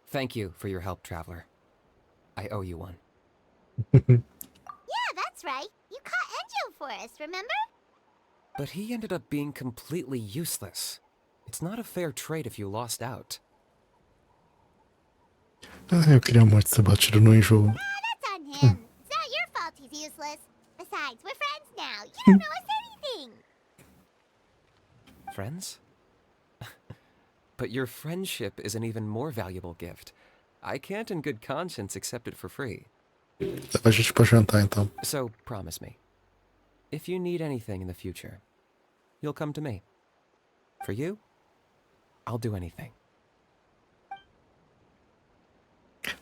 Thank you for your help, Traveler. I owe you one. Yeah, that's right. You caught Enjo for us, remember? But he ended up being completely useless. It's not a fair trade if you lost out. Ah, eu queria muito ter batido no enjoo. Nah, that's on him. It's not your fault he's useless. Besides, we're friends now. You don't know us anything. Friends? But your friendship is an even more valuable gift. I can't in good conscience accept it for free. Leva a gente pra jantar então. So, promise me. If you need anything in the future, you'll come to me. For you, I'll do anything.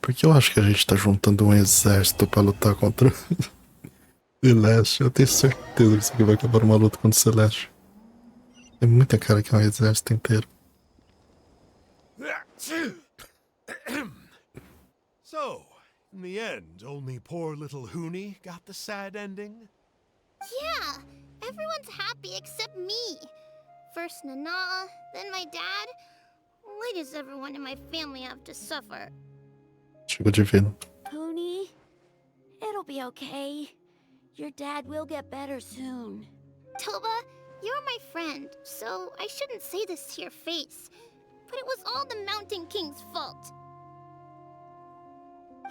Porque eu acho que a gente tá juntando um exército pra lutar contra o Celeste. Eu tenho certeza que isso aqui vai acabar uma luta contra o Celeste. Tem muita cara que é um exército inteiro. So, in the end, only poor little Hoonie got the sad ending? Yeah, everyone's happy except me. First Nana, then my dad. Why does everyone in my family have to suffer? Chegou divino. Pony, it'll be okay. Your dad will get better soon. Toba, you're my friend, so I shouldn't say this to your face. But it was all the Mountain King's fault.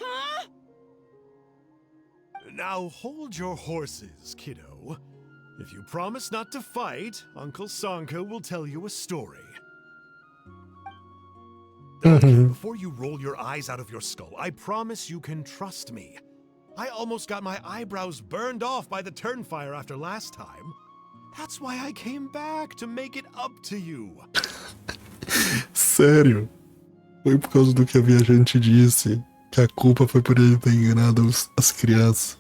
Huh? Now hold your horses, kiddo. If you promise not to fight, Uncle Sanka will tell you a story. Before you roll your eyes out of your skull, I promise you can trust me. I almost got my eyebrows burned off by the Turnfire after last time. That's why I came back, to make it up to you. Sério? Foi por causa do que a viajante disse que a culpa foi por ele ter enganado as crianças.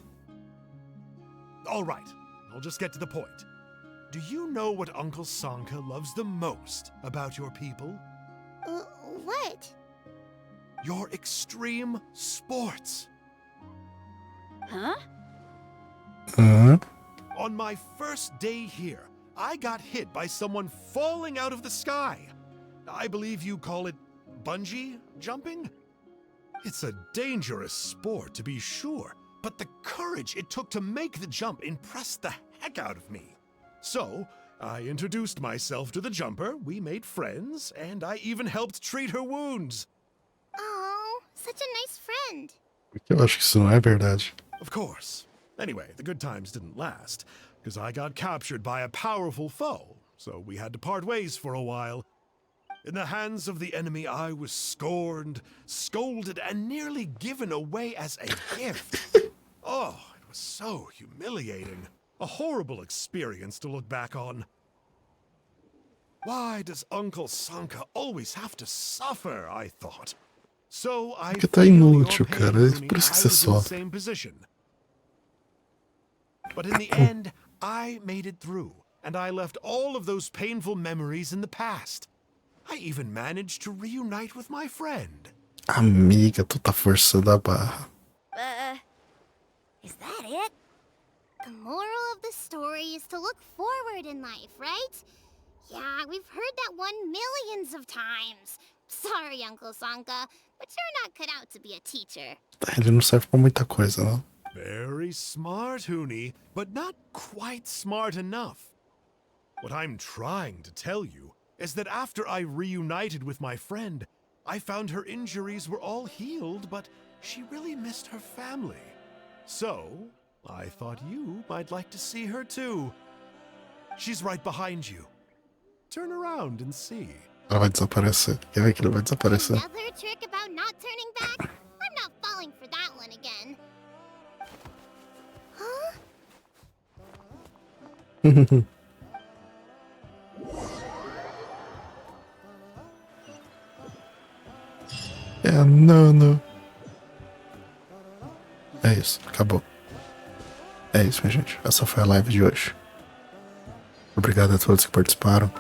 All right, I'll just get to the point. Do you know what Uncle Sanka loves the most about your people? What? Your extreme sports. Huh? On my first day here, I got hit by someone falling out of the sky. I believe you call it bungee jumping? It's a dangerous sport, to be sure, but the courage it took to make the jump impressed the heck out of me. So, I introduced myself to the jumper, we made friends, and I even helped treat her wounds. Oh, such a nice friend. Porque eu acho que isso não é verdade. Of course. Anyway, the good times didn't last, because I got captured by a powerful foe, so we had to part ways for a while. In the hands of the enemy, I was scorned, scolded, and nearly given away as a gift. Oh, it was so humiliating. A horrible experience to look back on. Why does Uncle Sanka always have to suffer, I thought. So I Porque tá inútil, cara. É por isso que você sofre. same position. But in the end, I made it through, and I left all of those painful memories in the past. I even managed to reunite with my friend. Amiga, tu tá forçando a barra. Is that it? The moral of the story is to look forward in life, right? Yeah, we've heard that one millions of times. Sorry, Uncle Sanka, but you're not cut out to be a teacher. Ele não serve pra muita coisa, não. Very smart, Huni, but not quite smart enough. What I'm trying to tell you is that after I reunited with my friend, I found her injuries were all healed, but she really missed her family. So, I thought you might like to see her too. She's right behind you. Turn around and see. Ela vai desaparecer. Quer ver que ela vai desaparecer? Another trick about not turning back? I'm not falling for that one again. Huh? É, não. É isso, acabou. É isso, minha gente. Essa foi a live de hoje. Obrigado a todos que participaram.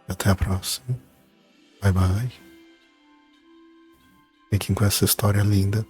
E até a próxima. Bye bye. Fiquem com essa história linda.